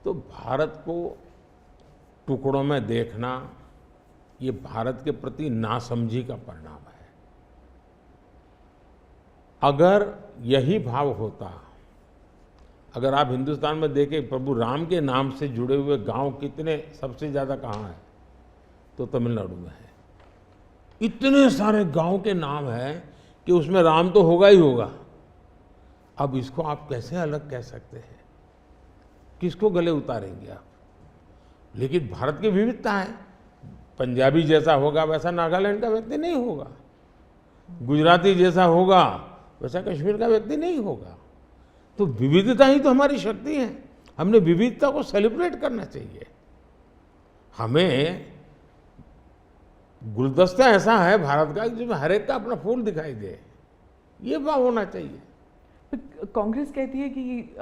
तो भारत को टुकड़ों में देखना ये भारत के प्रति नासमझी का परिणाम है। अगर यही भाव होता, अगर आप हिंदुस्तान में देखें प्रभु राम के नाम से जुड़े हुए गांव कितने सबसे ज़्यादा कहाँ हैं, तो तमिलनाडु में है। इतने सारे गांव के नाम हैं कि उसमें राम तो होगा ही होगा। अब इसको आप कैसे अलग कह सकते हैं? किसको गले उतारेंगे आप? लेकिन भारत की विविधता है, पंजाबी जैसा होगा वैसा नागालैंड का व्यक्ति नहीं होगा, गुजराती जैसा होगा वैसा कश्मीर का व्यक्ति नहीं होगा। तो विविधता ही तो हमारी शक्ति है, हमने विविधता को सेलिब्रेट करना चाहिए। हमें गुलदस्ता ऐसा है भारत का जिसमें हर एक का अपना फूल दिखाई दे, ये भाव होना चाहिए। कांग्रेस कहती है कि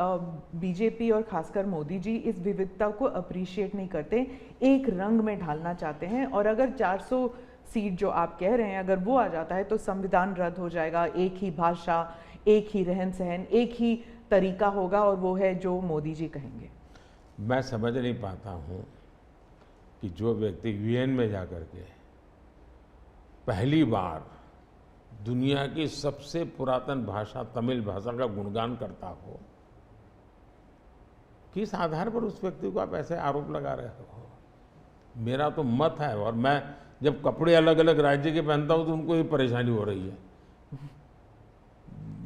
बीजेपी और खासकर मोदी जी इस विविधता को अप्रिशिएट नहीं करते, एक रंग में ढालना चाहते हैं, और अगर 400 सीट जो आप कह रहे हैं अगर वो आ जाता है तो संविधान रद्द हो जाएगा, एक ही भाषा, एक ही रहन सहन, एक ही तरीका होगा, और वो है जो मोदी जी कहेंगे। मैं समझ नहीं पाता हूँ कि जो व्यक्ति यूएन में जाकर के पहली बार दुनिया की सबसे पुरातन भाषा तमिल भाषा का गुणगान करता हो, किस आधार पर उस व्यक्ति को आप ऐसे आरोप लगा रहे हो? मेरा तो मत है, और मैं जब कपड़े अलग अलग राज्य के पहनता हूं तो उनको ये परेशानी हो रही है।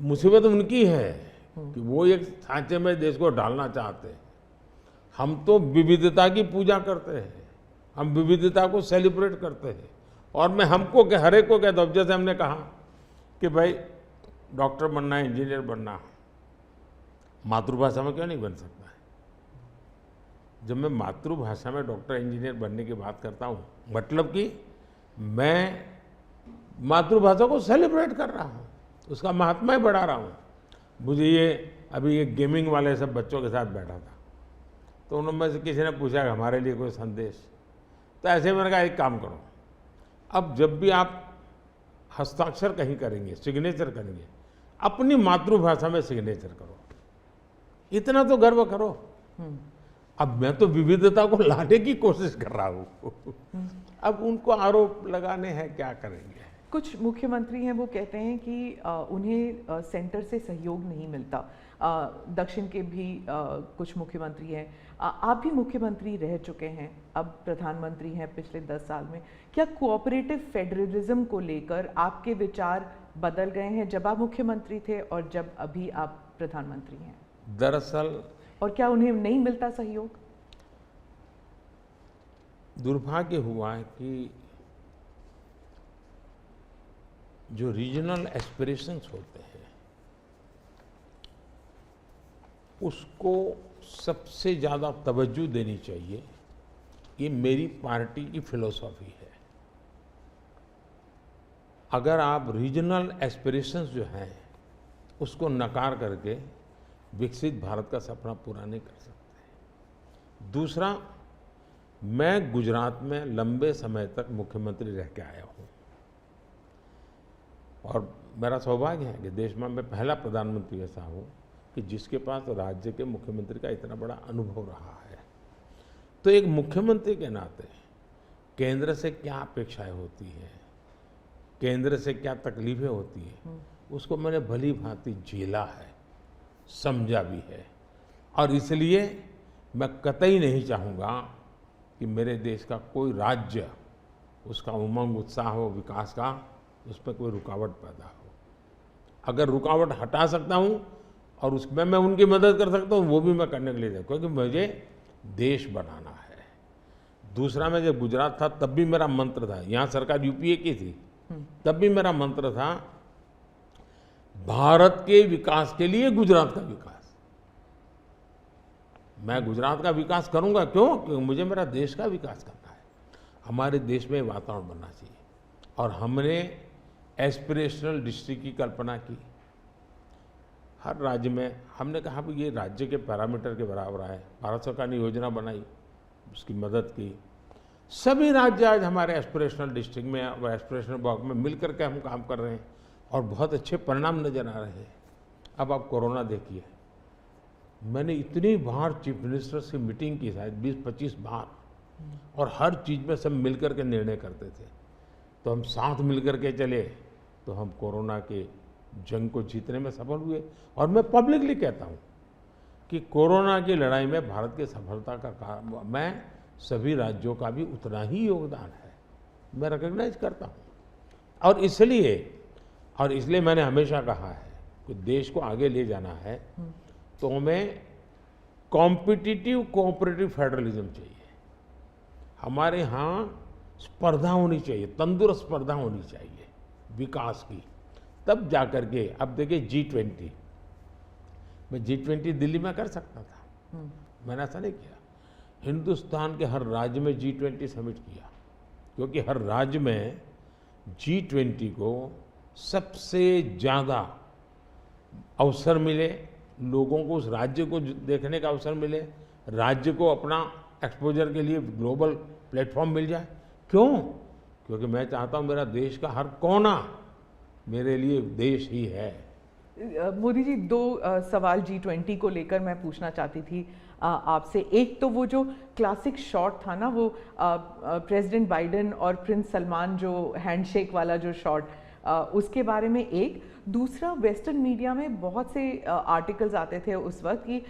मुसीबत उनकी है कि वो एक सांचे में देश को डालना चाहते हैं। हम तो विविधता की पूजा करते हैं, हम विविधता को सेलिब्रेट करते हैं, और मैं हमको हर एक को कहता हूं, जैसे हमने कहा कि भाई डॉक्टर बनना है, इंजीनियर बनना है, मातृभाषा में क्यों नहीं बन सकता है? जब मैं मातृभाषा में डॉक्टर इंजीनियर बनने की बात करता हूँ, मतलब कि मैं मातृभाषा को सेलिब्रेट कर रहा हूँ, उसका महात्मा बढ़ा रहा हूँ। मुझे ये अभी एक गेमिंग वाले सब बच्चों के साथ बैठा था, तो उनमें से किसी ने पूछा कि हमारे लिए कोई संदेश, तो ऐसे मैंने कहा एक काम करो, अब जब भी आप हस्ताक्षर कहीं करेंगे, सिग्नेचर करेंगे, अपनी मातृभाषा में सिग्नेचर करो, इतना तो गर्व करो। अब मैं तो विविधता को लाने की कोशिश कर रहा हूँ, अब उनको आरोप लगाने हैं, क्या करेंगे? कुछ मुख्यमंत्री हैं वो कहते हैं कि उन्हें सेंटर से सहयोग नहीं मिलता। दक्षिण के भी कुछ मुख्यमंत्री हैं, आप भी मुख्यमंत्री रह चुके हैं, अब प्रधानमंत्री हैं पिछले 10 साल में। क्या कोऑपरेटिव फेडरलिज्म को लेकर आपके विचार बदल गए हैं जब आप मुख्यमंत्री थे और जब अभी आप प्रधानमंत्री हैं? दरअसल, और क्या उन्हें नहीं मिलता सहयोग? दुर्भाग्य हुआ है कि जो रीजनल एस्पिरेशंस होते हैं उसको सबसे ज़्यादा तवज्जो देनी चाहिए, ये मेरी पार्टी की फिलॉसफी है। अगर आप रीजनल एस्पिरेशंस जो हैं उसको नकार करके विकसित भारत का सपना पूरा नहीं कर सकते। दूसरा, मैं गुजरात में लंबे समय तक मुख्यमंत्री रह के आया हूँ, और मेरा सौभाग्य है कि देश में मैं पहला प्रधानमंत्री ऐसा हूँ कि जिसके पास राज्य के मुख्यमंत्री का इतना बड़ा अनुभव रहा है। तो एक मुख्यमंत्री के नाते केंद्र से क्या अपेक्षाएं होती हैं, केंद्र से क्या तकलीफें होती हैं, उसको मैंने भली भांति झेला है, समझा भी है, और इसलिए मैं कतई नहीं चाहूँगा कि मेरे देश का कोई राज्य, उसका उमंग उत्साह हो विकास का, उस पर कोई रुकावट पैदा हो। अगर रुकावट हटा सकता हूँ और उसमें मैं उनकी मदद कर सकता हूँ, वो भी मैं करने के लिए, क्योंकि मुझे देश बनाना है। दूसरा, मैं जब गुजरात था तब भी मेरा मंत्र था, यहाँ सरकार यूपीए की थी, तब भी मेरा मंत्र था भारत के विकास के लिए गुजरात का विकास। मैं गुजरात का विकास करूंगा, क्यों? क्योंकि मुझे मेरा देश का विकास करना है। हमारे देश में वातावरण बनना चाहिए, और हमने एस्पिरेशनल डिस्ट्रिक्ट की कल्पना की। हर राज्य में हमने कहा कि ये राज्य के पैरामीटर के बराबर है। भारत सरकार ने योजना बनाई, उसकी मदद की। सभी राज्य आज हमारे एस्पिरेशनल डिस्ट्रिक्ट में और एस्पिरेशनल ब्लॉक में मिल करके हम काम कर रहे हैं, और बहुत अच्छे परिणाम नजर आ रहे हैं। अब आप कोरोना देखिए, मैंने इतनी बार चीफ मिनिस्टर से मीटिंग की, शायद 20-25 बार, और हर चीज़ में सब मिल कर के निर्णय करते थे। तो हम साथ मिल कर के चले तो हम कोरोना के जंग को जीतने में सफल हुए। और मैं पब्लिकली कहता हूँ कि कोरोना की लड़ाई में भारत की सफलता का कारण मैं सभी राज्यों का भी उतना ही योगदान है, मैं रिकॉग्नाइज करता हूँ। और इसलिए मैंने हमेशा कहा है कि देश को आगे ले जाना है तो हमें कॉम्पिटिटिव कोऑपरेटिव फेडरलिज्म चाहिए। हमारे यहाँ स्पर्धा होनी चाहिए, तंदुरुस्त स्पर्धा होनी चाहिए विकास की, तब जाकर के। अब देखिए G20, मैं G20 दिल्ली में कर सकता था, मैंने ऐसा नहीं किया। हिंदुस्तान के हर राज्य में G20 समिट किया, क्योंकि हर राज्य में G20 को सबसे ज़्यादा अवसर मिले, लोगों को उस राज्य को देखने का अवसर मिले, राज्य को अपना एक्सपोजर के लिए ग्लोबल प्लेटफॉर्म मिल जाए। क्यों? क्योंकि मैं चाहता हूँ मेरा देश का हर कोना मेरे लिए देश ही है। मोदी जी, दो सवाल G20 को लेकर मैं पूछना चाहती थी आपसे। एक तो वो जो क्लासिक शॉट था ना, वो प्रेसिडेंट बाइडेन और प्रिंस सलमान जो हैंडशेक वाला जो शॉट, उसके बारे में एक। दूसरा, वेस्टर्न मीडिया में बहुत से आर्टिकल्स आते थे उस वक्त कि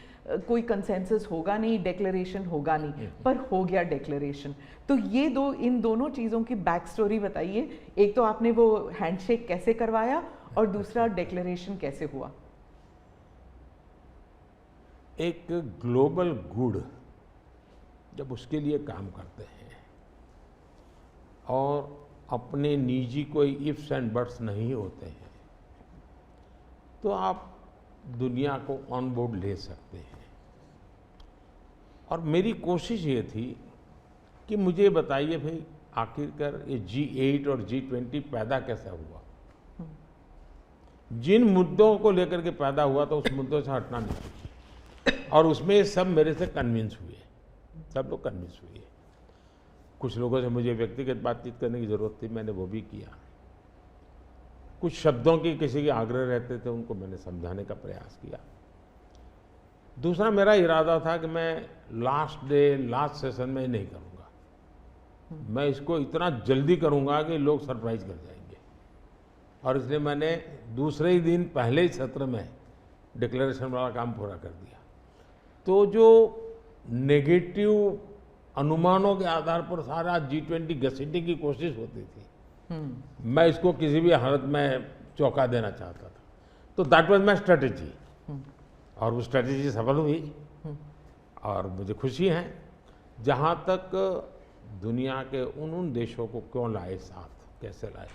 कोई कंसेंसस होगा नहीं, डेक्लेरेशन होगा नहीं, पर हो गया डेक्लेरेशन। तो ये दो, इन दोनों चीज़ों की बैक स्टोरी बताइए। एक तो आपने वो हैंडशेक कैसे करवाया, और दूसरा डेक्लेरेशन कैसे हुआ? एक ग्लोबल गुड जब उसके लिए काम करते हैं और अपने निजी कोई इफ्स एंड बट्स नहीं होते हैं, तो आप दुनिया को ऑन बोर्ड ले सकते हैं। और मेरी कोशिश ये थी कि मुझे बताइए भाई, आखिरकार ये G8 और G20 पैदा कैसे हुआ। जिन मुद्दों को लेकर के पैदा हुआ तो उस मुद्दों से हटना नहीं, और उसमें सब मेरे से कन्विंस हुए, सब लोग कन्विंस हुए। कुछ लोगों से मुझे व्यक्तिगत बातचीत करने की ज़रूरत थी, मैंने वो भी किया। कुछ शब्दों की किसी के आग्रह रहते थे, उनको मैंने समझाने का प्रयास किया। दूसरा, मेरा इरादा था कि मैं लास्ट सेशन में नहीं करूँगा, मैं इसको इतना जल्दी करूँगा कि लोग सरप्राइज कर जाएंगे। और इसलिए मैंने दूसरे ही दिन पहले ही सत्र में डिक्लेरेशन वाला काम पूरा कर दिया। तो जो नेगेटिव अनुमानों के आधार पर सारा G20 घसीटने की कोशिश होती थी, मैं इसको किसी भी हालत में चौंका देना चाहता था। तो दैट वाज माय स्ट्रेटेजी, और वो स्ट्रेटेजी सफल हुई। और मुझे खुशी है, जहाँ तक दुनिया के उन देशों को क्यों लाए साथ, कैसे लाए।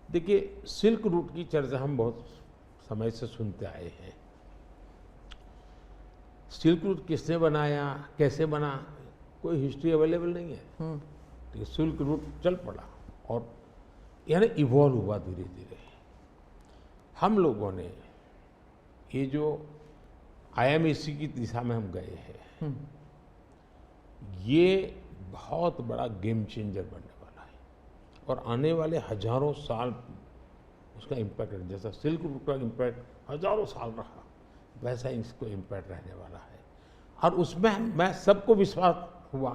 देखिए, सिल्क रूट की चर्चा हम बहुत समय से सुनते आए हैं। सिल्क रूट किसने बनाया, कैसे बना, कोई हिस्ट्री अवेलेबल नहीं है। तो सिल्क रूट चल पड़ा और यानी इवॉल्व हुआ धीरे धीरे। हम लोगों ने ये जो IMEC की दिशा में हम गए हैं, ये बहुत बड़ा गेम चेंजर बनने वाला है, और आने वाले हजारों साल उसका इम्पैक्ट है। जैसा सिल्क रूट का इम्पैक्ट हजारों साल रहा, वैसा इसको इम्पैक्ट रहने वाला है। और उसमें मैं सबको विश्वास हुआ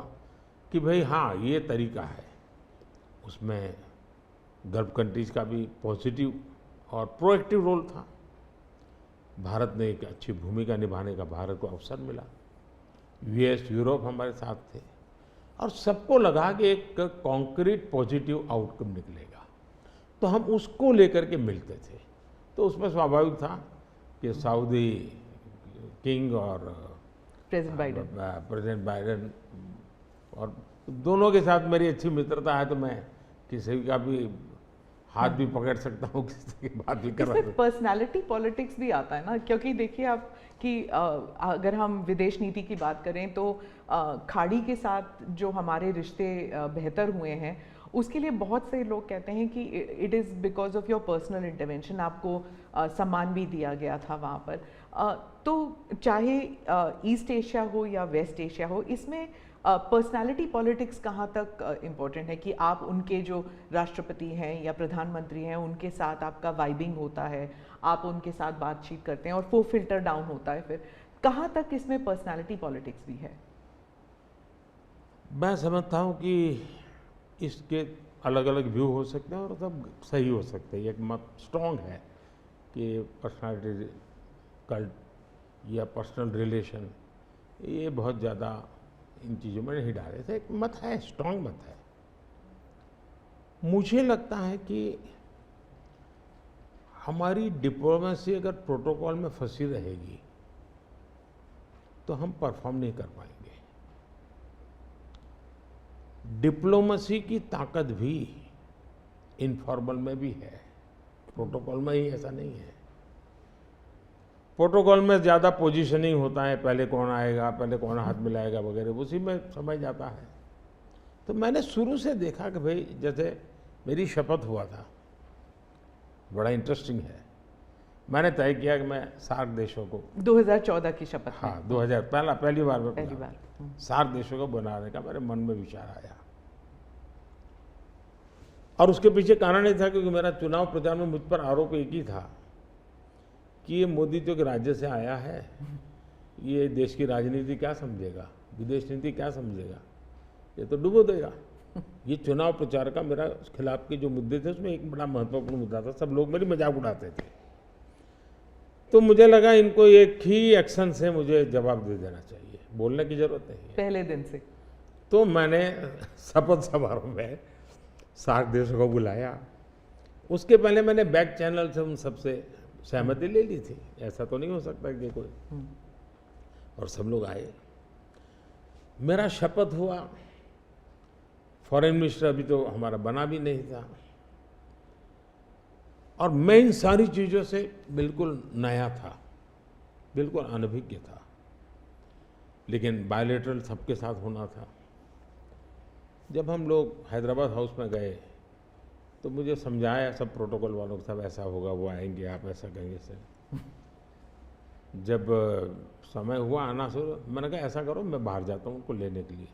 कि भाई हाँ, ये तरीका है। उसमें गल्फ कंट्रीज का भी पॉजिटिव और प्रोएक्टिव रोल था। भारत ने एक अच्छी भूमिका निभाने का भारत को अवसर मिला। US, यूरोप हमारे साथ थे, और सबको लगा कि एक कॉन्क्रीट पॉजिटिव आउटकम निकलेगा, तो हम उसको लेकर के मिलते थे। तो उसमें स्वाभाविक था कि सऊदी किंग और प्रेसिडेंट बाइडेन और दोनों के साथ मेरी अच्छी मित्रता है, तो मैं किसी का भी हाथ भी पकड़ सकता हूँ, किसी की बात भी कर सकता हूँ। पर्सनालिटी पॉलिटिक्स भी आता है ना, क्योंकि देखिए आप कि अगर हम विदेश नीति की बात करें तो खाड़ी के साथ जो हमारे रिश्ते बेहतर हुए हैं, उसके लिए बहुत से लोग कहते हैं कि it is because of your personal intervention, आपको सम्मान भी दिया गया था वहाँ पर। तो चाहे ईस्ट एशिया हो या वेस्ट एशिया हो, इसमें पर्सनालिटी पॉलिटिक्स कहाँ तक इम्पोर्टेंट है कि आप उनके जो राष्ट्रपति हैं या प्रधानमंत्री हैं, उनके साथ आपका वाइबिंग होता है, आप उनके साथ बातचीत करते हैं और वो फिल्टर डाउन होता है, फिर कहाँ तक इसमें पर्सनालिटी पॉलिटिक्स भी है? मैं समझता हूँ कि इसके अलग अलग व्यू हो सकते हैं और सब सही हो सकते हैं। एक मत स्ट्रॉन्ग है कि पर्सनालिटी कल्ट या पर्सनल रिलेशन, ये बहुत ज़्यादा इन चीज़ों में नहीं डाले थे। एक मत है, स्ट्रॉन्ग मत है। मुझे लगता है कि हमारी डिप्लोमेसी अगर प्रोटोकॉल में फंसी रहेगी तो हम परफॉर्म नहीं कर पाएंगे। डिप्लोमेसी की ताकत भी इनफॉर्मल में भी है, प्रोटोकॉल में ही ऐसा नहीं है। प्रोटोकॉल में ज़्यादा पोजीशनिंग होता है, पहले कौन आएगा, पहले कौन हाथ मिलाएगा वगैरह, उसी में समझ जाता है। तो मैंने शुरू से देखा कि भाई जैसे मेरी शपथ हुआ था, बड़ा इंटरेस्टिंग है। मैंने तय किया कि मैं सार्क देशों को 2014 की शपथ में। हाँ 2000 पहली बार में पहली बार। सार्क देशों को बनाने का मेरे मन में विचार आया। और उसके पीछे कारण ये था क्योंकि मेरा चुनाव प्रचार में मुझ पर आरोप एक ही था कि ये मोदी तो एक राज्य से आया है, ये देश की राजनीति क्या समझेगा, विदेश नीति क्या समझेगा, ये तो डुबो देगा। ये चुनाव प्रचार का मेरा खिलाफ के जो मुद्दे थे उसमें एक बड़ा महत्वपूर्ण मुद्दा था। सब लोग मेरी मजाक उड़ाते थे। तो मुझे लगा इनको एक ही एक्शन से मुझे जवाब दे देना चाहिए, बोलने की जरूरत नहीं है पहले दिन से। तो मैंने शपथ समारोह में सार्क देशों को बुलाया। उसके पहले मैंने बैक चैनल से उन सबसे सहमति ले ली थी, ऐसा तो नहीं हो सकता कि कोई, और सब लोग आए। मेरा शपथ हुआ। फॉरेन मिनिस्टर अभी तो हमारा बना भी नहीं था, और मैं इन सारी चीज़ों से बिल्कुल नया था, बिल्कुल अनभिज्ञ था, लेकिन बायलैटरल सबके साथ होना था। जब हम लोग हैदराबाद हाउस में गए तो मुझे समझाया सब प्रोटोकॉल वालों को, सब ऐसा होगा, वो आएंगे, आप ऐसा कहेंगे सर। जब समय हुआ आना शुरू, मैंने कहा ऐसा करो मैं बाहर जाता हूँ उनको लेने के लिए।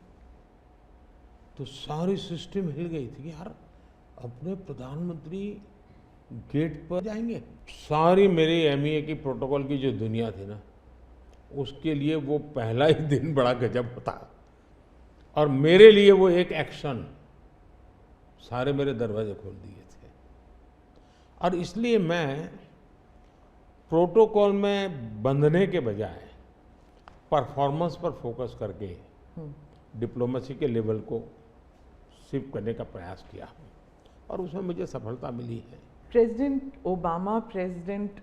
तो सारी सिस्टम हिल गई थी, यार अपने प्रधानमंत्री गेट पर जाएंगे। सारी मेरी एमईए की प्रोटोकॉल की जो दुनिया थी ना, उसके लिए वो पहला ही दिन बड़ा गजब होता, और मेरे लिए वो एक एक्शन सारे मेरे दरवाजे खोल दिए थे। और इसलिए मैं प्रोटोकॉल में बंधने के बजाय परफॉर्मेंस पर फोकस करके डिप्लोमेसी के लेवल को शिफ्ट करने का प्रयास किया, और उसमें मुझे सफलता मिली है। President Obama, president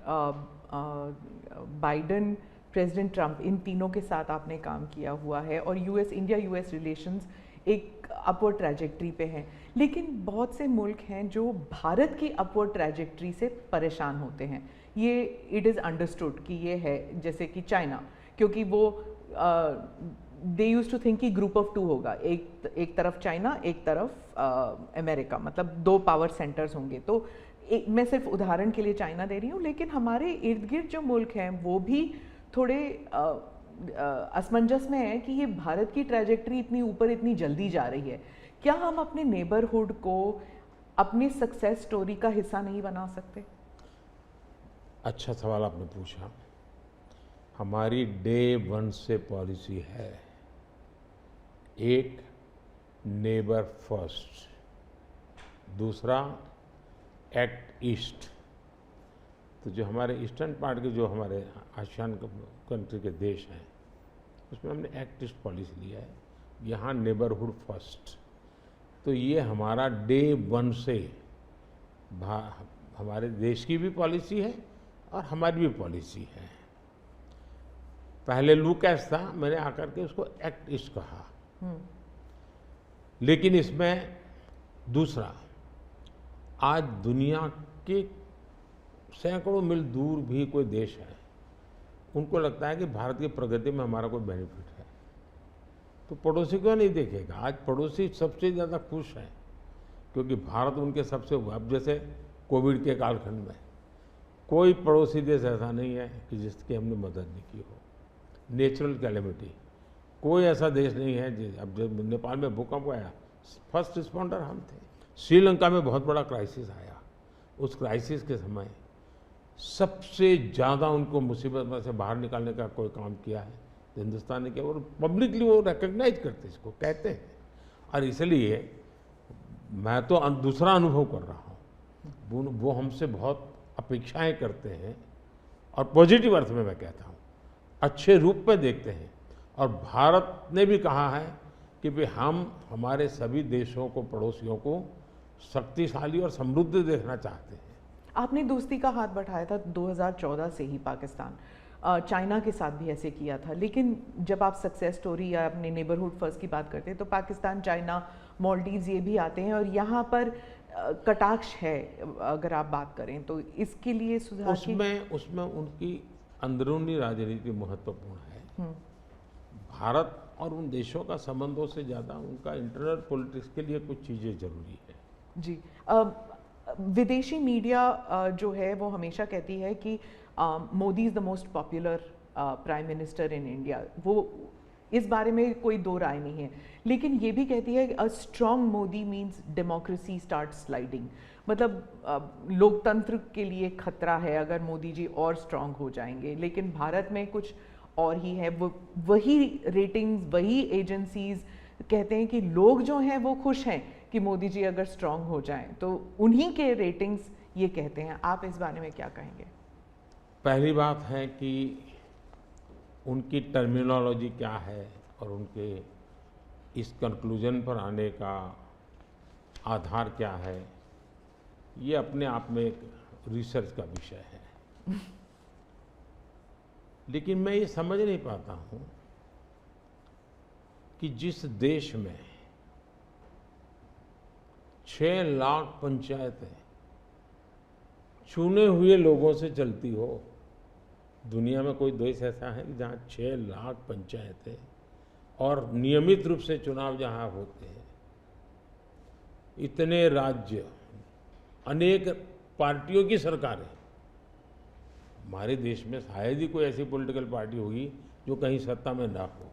Biden, president Trump, इन तीनों के साथ आपने काम किया हुआ है, और इंडिया यूएस रिलेशंस एक अपवर्ड ट्रैजेक्टरी पे हैं। लेकिन बहुत से मुल्क हैं जो भारत की अपवर्ड ट्रैजेक्टरी से परेशान होते हैं। ये इट इज़ अंडरस्टूड कि ये है, जैसे कि चाइना, क्योंकि वो दे यूज टू थिंक कि ग्रुप ऑफ टू होगा, एक तरफ चाइना, एक तरफ अमेरिका, मतलब दो पावर सेंटर्स होंगे। तो मैं सिर्फ उदाहरण के लिए चाइना दे रही हूँ, लेकिन हमारे इर्द गिर्द जो मुल्क हैं वो भी थोड़े असमंजस में है कि ये भारत की ट्रैजेक्टरी इतनी ऊपर इतनी जल्दी जा रही है। क्या हम अपने नेबरहुड को अपनी सक्सेस स्टोरी का हिस्सा नहीं बना सकते? अच्छा सवाल आपने पूछा। हमारी डे वन से पॉलिसी है, एक नेबर फर्स्ट, दूसरा एक्ट ईस्ट। तो जो हमारे ईस्टर्न पार्ट के जो हमारे आसियान कंट्री के देश हैं, उसमें हमने एक्ट ईस्ट पॉलिसी लिया है, यहाँ नेबरहुड फर्स्ट। तो ये हमारा डे वन से हमारे देश की भी पॉलिसी है और हमारी भी पॉलिसी है। पहले लूकैस था, मैंने आकर के उसको एक्ट ईस्ट कहा। लेकिन इसमें दूसरा, आज दुनिया के सैकड़ों मील दूर भी कोई देश है, उनको लगता है कि भारत की प्रगति में हमारा कोई बेनिफिट है, तो पड़ोसी को नहीं देखेगा। आज पड़ोसी सबसे ज़्यादा खुश हैं क्योंकि भारत उनके सबसे, अब जैसे कोविड के कालखंड में कोई पड़ोसी देश ऐसा नहीं है कि जिसकी हमने मदद नहीं की हो। नेचुरल कैलेमिटी, कोई ऐसा देश नहीं है। अब जब नेपाल में भूकंप आया, फर्स्ट रिस्पॉन्डर हम थे। श्रीलंका में बहुत बड़ा क्राइसिस आया, उस क्राइसिस के समय सबसे ज़्यादा उनको मुसीबत में से बाहर निकालने का कोई काम किया है तो हिंदुस्तान ने किया, और पब्लिकली वो रिकग्नाइज करते, इसको कहते हैं। और इसलिए मैं तो दूसरा अनुभव कर रहा हूँ, वो हमसे बहुत अपेक्षाएं करते हैं, और पॉजिटिव अर्थ में मैं कहता हूँ, अच्छे रूप में देखते हैं। और भारत ने भी कहा है कि भाई हम हमारे सभी देशों को, पड़ोसियों को शक्तिशाली और समृद्ध देखना चाहते हैं। आपने दोस्ती का हाथ बढ़ाया था 2014 से ही पाकिस्तान, चाइना के साथ भी ऐसे किया था। लेकिन जब आप सक्सेस स्टोरी या अपने नेबरहुड फर्स्ट की बात करते हैं तो पाकिस्तान, चाइना, मालदीव्स ये भी आते हैं, और यहाँ पर कटाक्ष है अगर आप बात करें तो। इसके लिए सुधार उसमें उनकी अंदरूनी राजनीति महत्वपूर्ण है। भारत और उन देशों का संबंधों से ज़्यादा उनका इंटरनल पॉलिटिक्स के लिए कुछ चीज़ें जरूरी है। जी, विदेशी मीडिया जो है वो हमेशा कहती है कि Modi is the most popular prime minister in India. वो इस बारे में कोई दो राय नहीं है, लेकिन ये भी कहती है a strong Modi means democracy start sliding. मतलब लोकतंत्र के लिए खतरा है अगर मोदी जी और स्ट्रॉन्ग हो जाएंगे, लेकिन भारत में कुछ और ही है। वो वही रेटिंग्स, वही एजेंसीज कहते हैं कि लोग जो हैं वो खुश हैं कि मोदी जी अगर स्ट्रॉन्ग हो जाएं, तो उन्हीं के रेटिंग्स ये कहते हैं। आप इस बारे में क्या कहेंगे? पहली बात है कि उनकी टर्मिनोलॉजी क्या है और उनके इस कंक्लूजन पर आने का आधार क्या है, ये अपने आप में एक रिसर्च का विषय है। लेकिन मैं ये समझ नहीं पाता हूँ कि जिस देश में 6 लाख पंचायतें चुने हुए लोगों से चलती हो, दुनिया में कोई देश ऐसा है कि जहाँ 6 लाख पंचायतें और नियमित रूप से चुनाव जहाँ होते हैं, इतने राज्य, अनेक पार्टियों की सरकारें। हमारे देश में शायद ही कोई ऐसी पॉलिटिकल पार्टी होगी जो कहीं सत्ता में ना हो।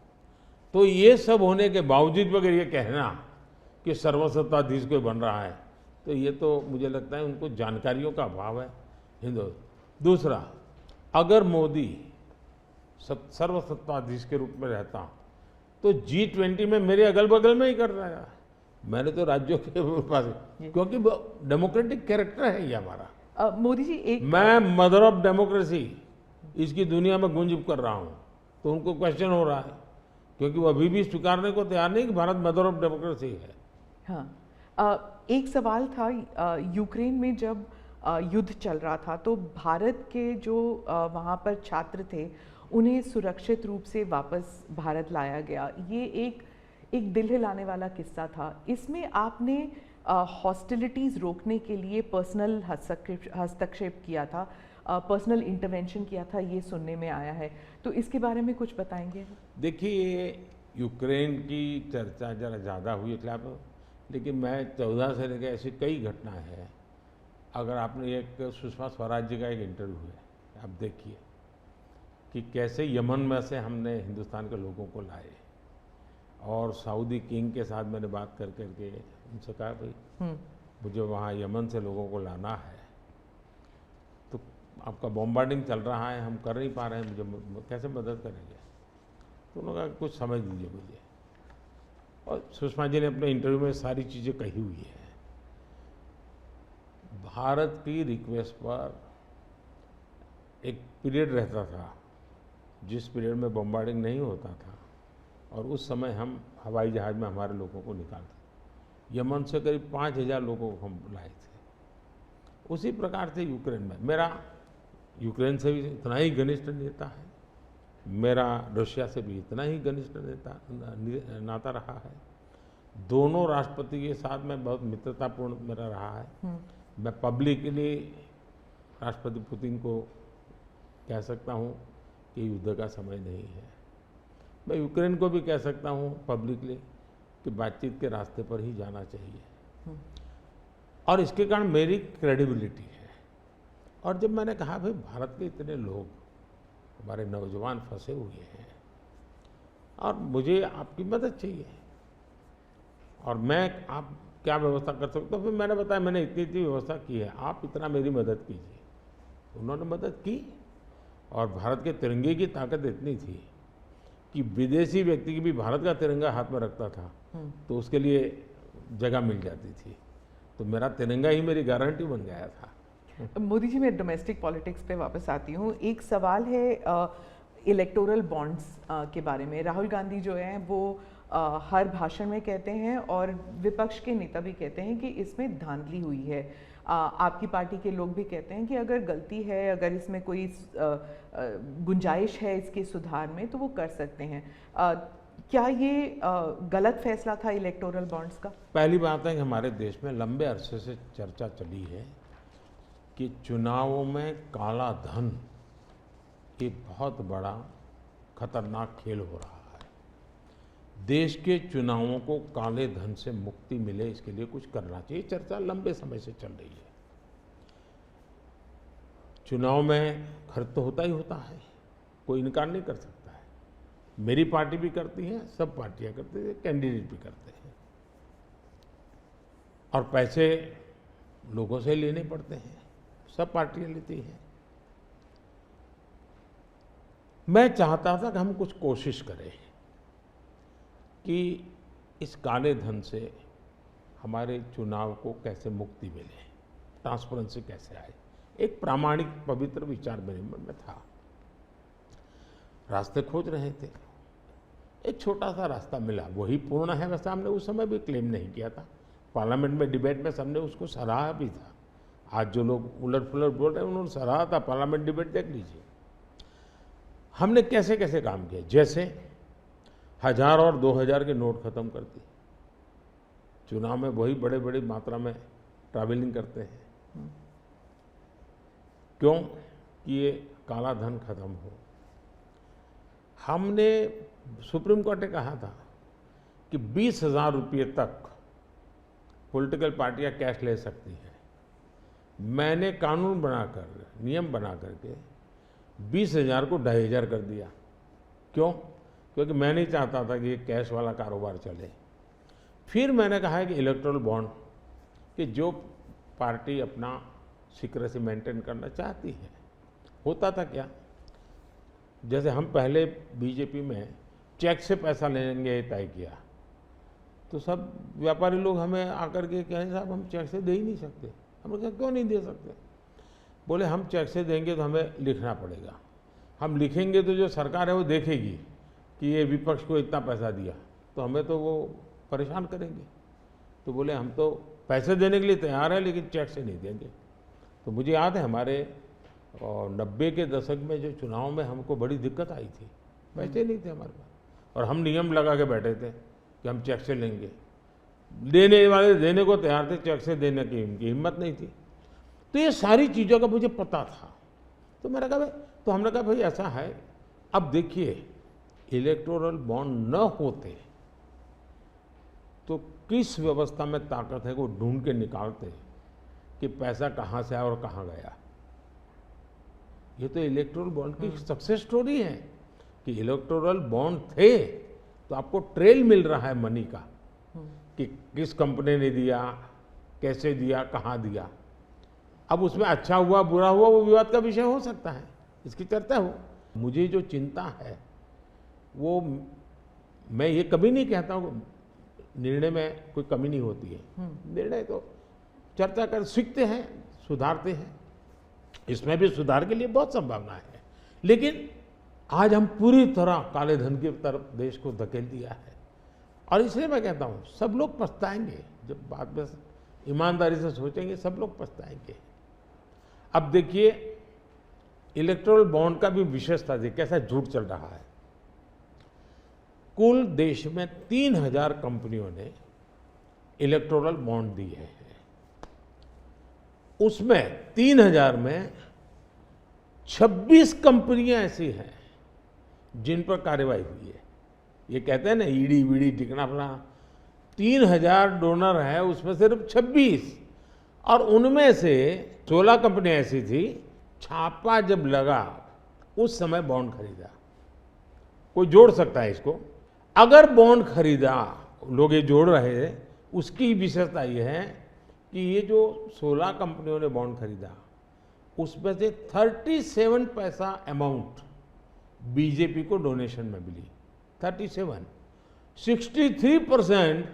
तो ये सब होने के बावजूद अगर ये कहना कि सर्वसत्ताधीश कोई बन रहा है, तो ये तो मुझे लगता है उनको जानकारियों का अभाव है हिंदू। दूसरा, अगर मोदी सर्वसत्ताधीश के रूप में रहता तो G20 में मेरे अगल बगल में ही कर रहा है। मैंने तो राज्यों के पास, क्योंकि डेमोक्रेटिक कैरेक्टर है ये हमारा। मोदी जी एक मैं मदर ऑफ डेमोक्रेसी इसकी दुनिया में गुंज कर रहा हूँ, तो उनको क्वेश्चन हो रहा है, क्योंकि वो अभी भी स्वीकारने को तैयार नहीं कि भारत मदर ऑफ डेमोक्रेसी है। हाँ, एक सवाल था, यूक्रेन में जब युद्ध चल रहा था तो भारत के जो वहाँ पर छात्र थे उन्हें सुरक्षित रूप से वापस भारत लाया गया। ये एक दिल हिलाने वाला किस्सा था। इसमें आपने हॉस्टिलिटीज़ रोकने के लिए पर्सनल हस्तक्षेप किया था, पर्सनल इंटरवेंशन किया था, ये सुनने में आया है। तो इसके बारे में कुछ बताएंगे? देखिए, यूक्रेन की चर्चा जरा ज़्यादा हुई है खिलाफ, लेकिन मैं 14 से लेकर ऐसी कई घटनाएं हैं। अगर आपने एक सुषमा स्वराज जी का एक इंटरव्यू है, आप देखिए कि कैसे यमन में से हमने हिंदुस्तान के लोगों को लाए, और सऊदी किंग के साथ मैंने बात कर करके उनसे कहा भाई मुझे वहाँ यमन से लोगों को लाना है, तो आपका बॉम्बार्डिंग चल रहा है, हम कर नहीं पा रहे हैं, मुझे कैसे मदद करेंगे? तो उन्होंने कहा कुछ समझ लीजिए मुझे। और सुषमा जी ने अपने इंटरव्यू में सारी चीज़ें कही हुई है। भारत की रिक्वेस्ट पर एक पीरियड रहता था जिस पीरियड में बॉम्बार्डिंग नहीं होता था, और उस समय हम हवाई जहाज़ में हमारे लोगों को निकालते। यमन से करीब 5,000 लोगों को हम लाए थे। उसी प्रकार से यूक्रेन में, मेरा यूक्रेन से भी इतना ही घनिष्ठ नेता है, मेरा रशिया से भी इतना ही घनिष्ठ नाता रहा है। दोनों राष्ट्रपति के साथ में बहुत मित्रतापूर्ण मेरा रहा है। मैं पब्लिकली राष्ट्रपति पुतिन को कह सकता हूँ कि युद्ध का समय नहीं है। मैं यूक्रेन को भी कह सकता हूँ पब्लिकली कि बातचीत के रास्ते पर ही जाना चाहिए, और इसके कारण मेरी क्रेडिबिलिटी है। और जब मैंने कहा भाई भारत के इतने लोग, हमारे नौजवान फंसे हुए हैं और मुझे आपकी मदद चाहिए, और मैं आप क्या व्यवस्था कर सकते हो? फिर मैंने बताया मैंने इतनी व्यवस्था की है, आप इतना मेरी मदद कीजिए। उन्होंने मदद की, और भारत के तिरंगे की ताकत इतनी थी कि विदेशी व्यक्ति की भी भारत का तिरंगा हाथ में रखता था तो उसके लिए जगह मिल जाती थी। तो मेरा तिरंगा ही मेरी गारंटी बन गया था। मोदी जी, मैं डोमेस्टिक पॉलिटिक्स पे वापस आती हूँ। एक सवाल है इलेक्टोरल बॉन्ड्स के बारे में। राहुल गांधी जो हैं वो हर भाषण में कहते हैं, और विपक्ष के नेता भी कहते हैं कि इसमें धांधली हुई है। आपकी पार्टी के लोग भी कहते हैं कि अगर गलती है, अगर इसमें कोई गुंजाइश है इसके सुधार में, तो वो कर सकते हैं। क्या ये गलत फैसला था इलेक्टोरल बॉन्ड्स का? पहली बात है कि हमारे देश में लंबे अरसे से चर्चा चली है कि चुनावों में काला धन एक बहुत बड़ा खतरनाक खेल हो रहा है। देश के चुनावों को काले धन से मुक्ति मिले, इसके लिए कुछ करना चाहिए। चर्चा लंबे समय से चल रही है। चुनाव में खर्च तो होता ही होता है, कोई इनकार नहीं कर सकता है। मेरी पार्टी भी करती है, सब पार्टियां करती है, कैंडिडेट भी करते हैं, और पैसे लोगों से लेने पड़ते हैं, सब पार्टियां लेती हैं। मैं चाहता था कि हम कुछ कोशिश करें कि इस काले धन से हमारे चुनाव को कैसे मुक्ति मिले, ट्रांसपेरेंसी कैसे आए। एक प्रामाणिक पवित्र विचार मेरे मन में था, रास्ते खोज रहे थे, एक छोटा सा रास्ता मिला, वही पूर्ण है वैसा हमने उस समय भी क्लेम नहीं किया था। पार्लियामेंट में डिबेट में सबने उसको सराहा भी था। आज जो लोग उलट पुलट बोल रहे हैं उन्होंने सराहा था, पार्लियामेंट डिबेट देख लीजिए। हमने कैसे कैसे काम किया, जैसे 1000 और 2000 के नोट खत्म कर दिए। चुनाव में वही बड़े बड़ी मात्रा में ट्रैवलिंग करते हैं, क्यों कि ये काला धन खत्म हो। हमने सुप्रीम कोर्ट ने कहा था कि 20,000 रुपये तक पॉलिटिकल पार्टियां कैश ले सकती हैं। मैंने कानून बनाकर, नियम बना करके 20,000 को 2,500 कर दिया। क्यों? क्योंकि मैं नहीं चाहता था कि ये कैश वाला कारोबार चले। फिर मैंने कहा है कि इलेक्टोरल बॉन्ड, कि जो पार्टी अपना सीक्रेसी मेंटेन करना चाहती है। होता था क्या, जैसे हम पहले बीजेपी में चेक से पैसा लेंगे तय किया, तो सब व्यापारी लोग हमें आकर के कहें साहब हम चेक से दे ही नहीं सकते। हमने कहा क्यों नहीं दे सकते? बोले हम चेक से देंगे तो हमें लिखना पड़ेगा, हम लिखेंगे तो जो सरकार है वो देखेगी कि ये विपक्ष को इतना पैसा दिया, तो हमें तो वो परेशान करेंगे। तो बोले हम तो पैसे देने के लिए तैयार है लेकिन चेक से नहीं देंगे। तो मुझे याद है हमारे 90 के दशक में जो चुनाव में हमको बड़ी दिक्कत आई थी, पैसे नहीं थे हमारे पास, और हम नियम लगा के बैठे थे कि हम चेक से लेंगे। देने वाले देने को तैयार थे, चेक से देने की उनकी हिम्मत नहीं थी। तो ये सारी चीज़ों का मुझे पता था। तो मैंने कहा भाई, तो हमने कहा भाई ऐसा है, अब देखिए इलेक्टोरल बॉन्ड न होते तो किस व्यवस्था में ताकत है वो ढूंढ के निकालते कि पैसा कहाँ से आया और कहाँ गया। ये तो इलेक्टोरल बॉन्ड की सक्सेस स्टोरी है कि इलेक्टोरल बॉन्ड थे तो आपको ट्रेल मिल रहा है मनी का, कि किस कंपनी ने दिया, कैसे दिया, कहाँ दिया। अब उसमें अच्छा हुआ बुरा हुआ वो विवाद का विषय हो सकता है, इसकी चर्चा हो। मुझे जो चिंता है वो, मैं ये कभी नहीं कहता हूँ निर्णय में कोई कमी नहीं होती है, निर्णय तो चर्चा कर सीखते हैं, सुधारते हैं, इसमें भी सुधार के लिए बहुत संभावना है। लेकिन आज हम पूरी तरह काले धन की तरफ देश को धकेल दिया है, और इसलिए मैं कहता हूँ सब लोग पछताएंगे। जब बात में ईमानदारी से सोचेंगे सब लोग पछताएंगे। अब देखिए इलेक्टोरल बॉन्ड का भी विशेषता थी, कैसा झूठ चल रहा है। कुल देश में 3000 कंपनियों ने इलेक्टोरल बॉन्ड दिए हैं। उसमें 3000 में 26 कंपनियां ऐसी हैं जिन पर कार्रवाई हुई है। ये कहते हैं ना ईडी वीडी टिकना फला, 3000 डोनर है, उसमें सिर्फ 26, और उनमें से 16 कंपनियां ऐसी थी छापा जब लगा उस समय बॉन्ड खरीदा। कोई जोड़ सकता है इसको, अगर बॉन्ड खरीदा, लोग ये जोड़ रहे हैं, उसकी विशेषता ये है कि ये जो 16 कंपनियों ने बॉन्ड खरीदा उसमें से 37 पैसा अमाउंट बीजेपी को डोनेशन में मिली। 37, 63%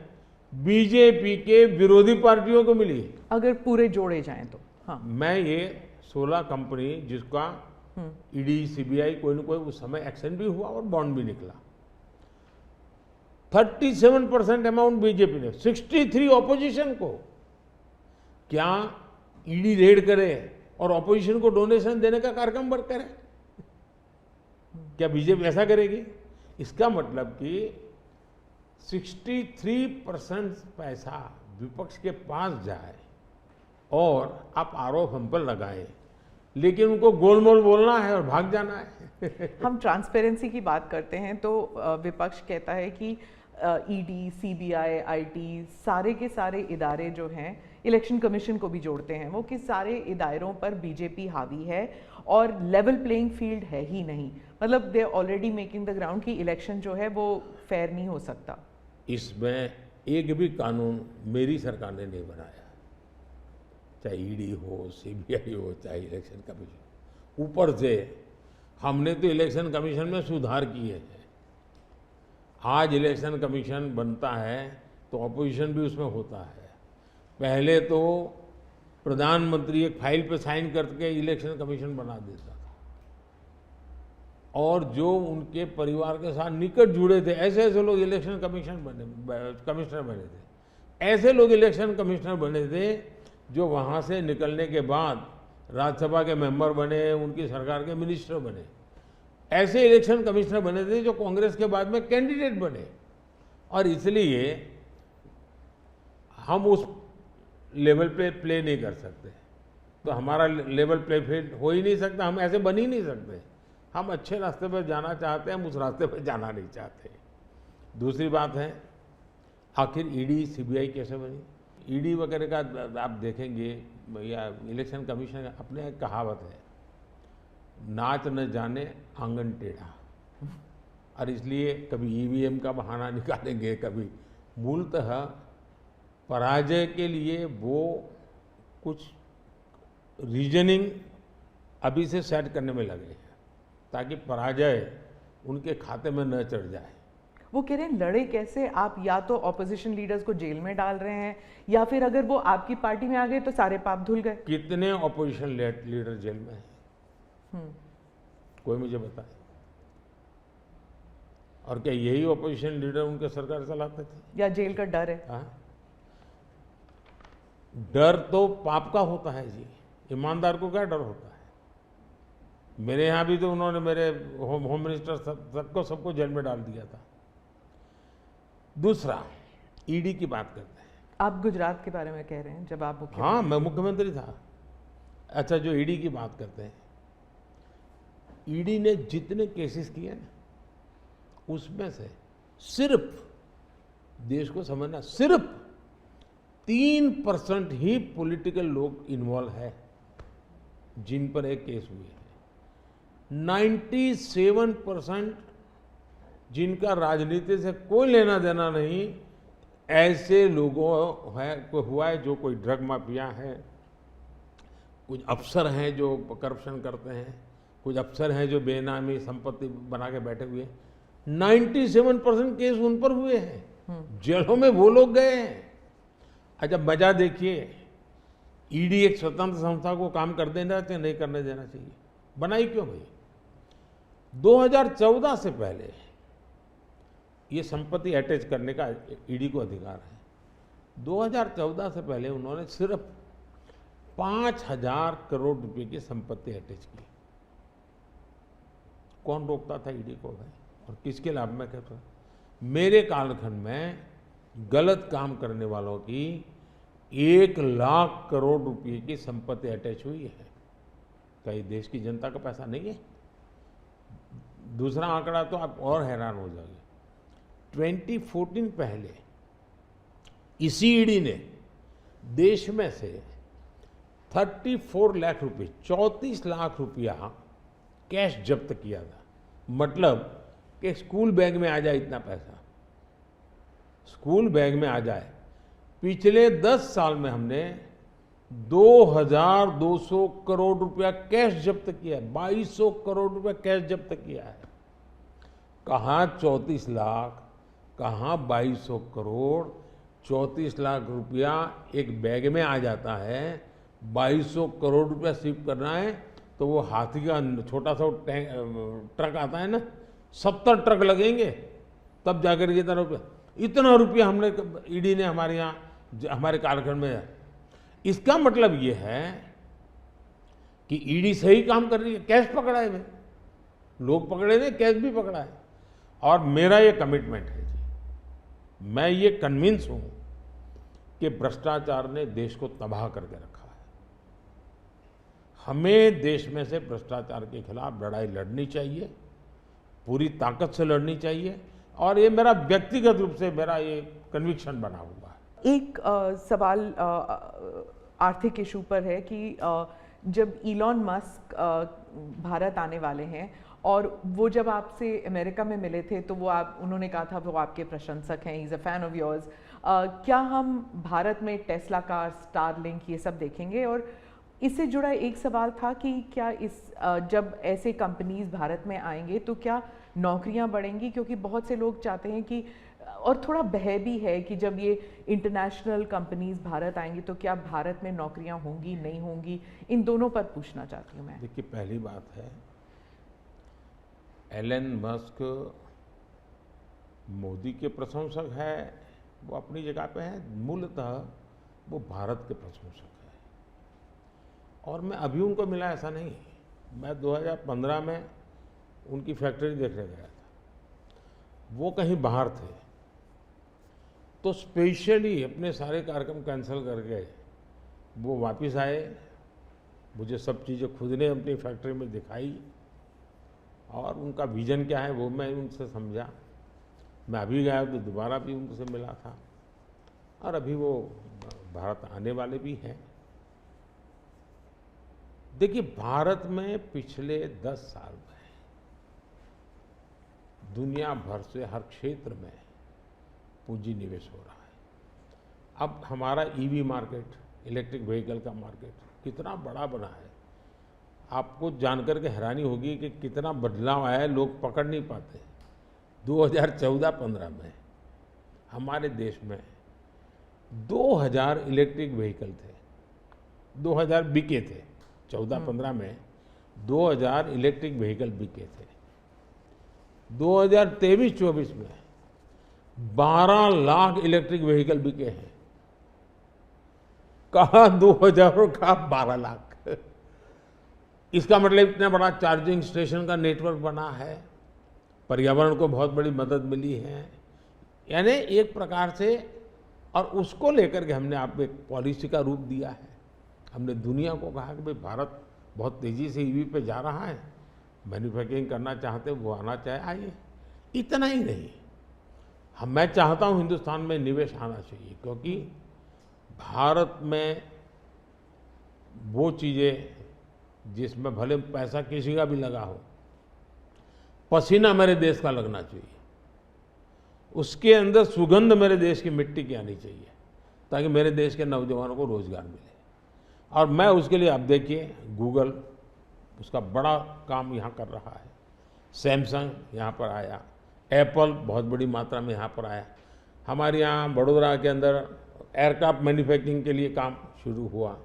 बीजेपी के विरोधी पार्टियों को मिली। अगर पूरे जोड़े जाएं तो हाँ। मैं ये 16 कंपनी जिसका ईडी सीबीआई कोई न कोई उस समय एक्शन भी हुआ और बॉन्ड भी निकला, 37% अमाउंट बीजेपी ने, 63 ऑपोजिशन को। क्या ईडी रेड करे और ऑपोजिशन को डोनेशन देने का कार्यक्रम वर्क करे? क्या बीजेपी ऐसा करेगी? इसका मतलब कि 63% पैसा विपक्ष के पास जाए और आप आरोप हम पर लगाए, लेकिन उनको गोलमोल बोलना है और भाग जाना है। हम ट्रांसपेरेंसी की बात करते हैं तो विपक्ष कहता है कि ईडी, सीबीआई, आईटी, सारे के सारे इदारे जो हैं, इलेक्शन कमीशन को भी जोड़ते हैं वो, कि सारे इदारों पर बीजेपी हावी है और लेवल प्लेइंग फील्ड है ही नहीं। मतलब they already making the ground कि इलेक्शन जो है वो फेयर नहीं हो सकता। इसमें एक भी कानून मेरी सरकार ने नहीं बनाया, चाहे ईडी हो, सीबीआई हो, चाहे इलेक्शन कमीशन। ऊपर से हमने तो इलेक्शन कमीशन में सुधार किए हैं। आज इलेक्शन कमीशन बनता है तो अपोजिशन भी उसमें होता है। पहले तो प्रधानमंत्री एक फाइल पे साइन करके इलेक्शन कमीशन बना देता था, और जो उनके परिवार के साथ निकट जुड़े थे ऐसे ऐसे लोग इलेक्शन कमिश्नर बने थे। ऐसे लोग इलेक्शन कमिश्नर बने थे जो वहाँ से निकलने के बाद राज्यसभा के मेंबर बने, उनकी सरकार के मिनिस्टर बने। ऐसे इलेक्शन कमिश्नर बने थे जो कांग्रेस के बाद में कैंडिडेट बने, और इसलिए हम उस लेवल पे प्ले नहीं कर सकते। तो हमारा लेवल प्ले फील्ड हो ही नहीं सकता, हम ऐसे बन ही नहीं सकते। हम अच्छे रास्ते पर जाना चाहते हैं, हम उस रास्ते पर जाना नहीं चाहते। दूसरी बात है, आखिर ईडी सीबीआई कैसे बनी? ईडी वगैरह का आप देखेंगे या इलेक्शन कमीशन, अपने एक कहावत है, नाच न जाने आंगन टेढ़ा, और इसलिए कभी ईवीएम का बहाना निकालेंगे, कभी मूलतः पराजय के लिए वो कुछ रीजनिंग अभी से सेट करने में लगे हैं ताकि पराजय उनके खाते में न चढ़ जाए। वो कह रहे हैं लड़े कैसे आप? या तो ऑपोजिशन लीडर्स को जेल में डाल रहे हैं, या फिर अगर वो आपकी पार्टी में आ गए तो सारे पाप धुल गए। कितने ऑपोजिशन लीडर जेल में हैं? कोई मुझे बताए। और क्या यही ऑपोजिशन लीडर उनके सरकार चलाते थे? या जेल का डर है? हाँ? डर तो पाप का होता है जी, ईमानदार को क्या डर होता है? मेरे यहाँ भी तो उन्होंने मेरे होम मिनिस्टर सबको जेल में डाल दिया था। दूसरा, ईडी की बात करते हैं। आप गुजरात के बारे में कह रहे हैं जब आप मुख्यमंत्री? हाँ, मैं मुख्यमंत्री था। अच्छा, जो ईडी की बात करते हैं, ईडी ने जितने केसेस किए ना, उसमें से सिर्फ, देश को समझना, सिर्फ 3% ही पॉलिटिकल लोग इन्वॉल्व है जिन पर एक केस हुए हैं। 97% जिनका राजनीति से कोई लेना देना नहीं, ऐसे लोगों है को हुआ है, जो कोई ड्रग माफिया है, कुछ अफसर हैं जो करप्शन करते हैं, कुछ अफसर हैं जो बेनामी संपत्ति बना के बैठे हुए हैं। 97% केस उन पर हुए हैं, जेलों में वो लोग गए हैं। अच्छा, मजा देखिए, ईडी एक स्वतंत्र संस्था को काम कर देना चाहिए, नहीं करने देना चाहिए? बनाई क्यों भाई? 2014 से पहले ये संपत्ति अटैच करने का ईडी को अधिकार है। 2014 से पहले उन्होंने सिर्फ 5,000 करोड़ रुपए की संपत्ति अटैच की। कौन रोकता था ईडी को भाई? और किसके लाभ में कहता? मेरे कालखंड में गलत काम करने वालों की 1 लाख करोड़ रुपए की संपत्ति अटैच हुई है। क्या ये देश की जनता का पैसा नहीं है? दूसरा आंकड़ा तो आप और हैरान हो जाओगे। 2014 पहले इसी ईडी ने देश में से 34 लाख रुपए, 34 लाख रुपया कैश जब्त किया था। मतलब कि स्कूल बैग में आ जाए इतना पैसा, स्कूल बैग में आ जाए। पिछले 10 साल में हमने 2,200 करोड़ रुपया कैश जब्त किया है, 2,200 करोड़ रुपया कैश जब्त किया है। कहाँ 34 लाख, कहाँ 2,200 करोड़? 34 लाख रुपया एक बैग में आ जाता है, 2,200 करोड़ रुपया शिफ्ट करना है तो वो हाथी का छोटा सा ट्रक आता है ना, 70 ट्रक लगेंगे तब जाकर इतना रुपया हमने ईडी ने हमारे यहाँ हमारे कालखंड में। इसका मतलब ये है कि ईडी सही काम कर रही है। कैश पकड़ा है भाई, लोग पकड़े नहीं, कैश भी पकड़ा है। और मेरा ये कमिटमेंट है जी, मैं ये कन्विंस हूं कि भ्रष्टाचार ने देश को तबाह करके रखा है। हमें देश में से भ्रष्टाचार के खिलाफ लड़ाई लड़नी चाहिए, पूरी ताकत से लड़नी चाहिए। और ये मेरा व्यक्तिगत रूप से मेरा ये कन्विक्शन बना हुआ है। एक सवाल आर्थिक इशू पर है कि जब इलॉन मस्क भारत आने वाले हैं और वो जब आपसे अमेरिका में मिले थे तो उन्होंने कहा था वो आपके प्रशंसक हैं, he is a fan of yours. क्या हम भारत में टेस्ला कार, स्टारलिंक ये सब देखेंगे? और इससे जुड़ा एक सवाल था कि क्या जब ऐसे कंपनीज भारत में आएंगे तो क्या नौकरियां बढ़ेंगी? क्योंकि बहुत से लोग चाहते हैं कि, और थोड़ा भय भी है कि जब ये इंटरनेशनल कंपनीज भारत आएंगी तो क्या भारत में नौकरियां होंगी, नहीं होंगी? इन दोनों पर पूछना चाहती हूँ मैं। देखिए, पहली बात है, एलन मस्क मोदी के प्रशंसक है, वो अपनी जगह पे है। मूलतः वो भारत के प्रशंसक है और मैं अभी उनको मिला ऐसा नहीं। मैं 2015 में उनकी फैक्ट्री देखने गया था, वो कहीं बाहर थे, तो स्पेशली अपने सारे कार्यक्रम कैंसिल करके वो वापस आए। मुझे सब चीज़ें खुद ने अपनी फैक्ट्री में दिखाई और उनका विजन क्या है वो मैं उनसे समझा। मैं अभी गया तो दोबारा भी उनसे मिला था और अभी वो भारत आने वाले भी हैं। देखिए, भारत में पिछले 10 साल में दुनिया भर से हर क्षेत्र में पूंजी निवेश हो रहा है। अब हमारा ईवी मार्केट, इलेक्ट्रिक व्हीकल का मार्केट कितना बड़ा बना है, आपको जानकर के हैरानी होगी कि कितना बदलाव आया है, लोग पकड़ नहीं पाते। 2014-15 में हमारे देश में 2000 इलेक्ट्रिक व्हीकल थे, 2000 बिके थे। 14-15 में 2000 इलेक्ट्रिक व्हीकल बिके थे। 2023-24 में 12 लाख इलेक्ट्रिक व्हीकल बिके हैं। कहा 2000 और कहा 12 लाख। इसका मतलब इतना बड़ा चार्जिंग स्टेशन का नेटवर्क बना है, पर्यावरण को बहुत बड़ी मदद मिली है। यानी एक प्रकार से, और उसको लेकर के हमने आपको एक पॉलिसी का रूप दिया है। हमने दुनिया को कहा कि भाई भारत बहुत तेज़ी से ईवी पे जा रहा है, मैन्युफैक्चरिंग करना चाहते वो आना चाहे आइए। इतना ही नहीं, मैं चाहता हूँ हिंदुस्तान में निवेश आना चाहिए, क्योंकि भारत में वो चीज़ें जिसमें भले पैसा किसी का भी लगा हो, पसीना मेरे देश का लगना चाहिए, उसके अंदर सुगंध मेरे देश की मिट्टी की आनी चाहिए, ताकि मेरे देश के नौजवानों को रोजगार मिले। और मैं उसके लिए, आप देखिए, गूगल उसका बड़ा काम यहाँ कर रहा है, सैमसंग यहाँ पर आया, एप्पल बहुत बड़ी मात्रा में यहाँ पर आया। हमारे यहाँ बड़ोदरा के अंदर एयरक्राफ्ट मैन्युफैक्चरिंग के लिए काम शुरू हुआ।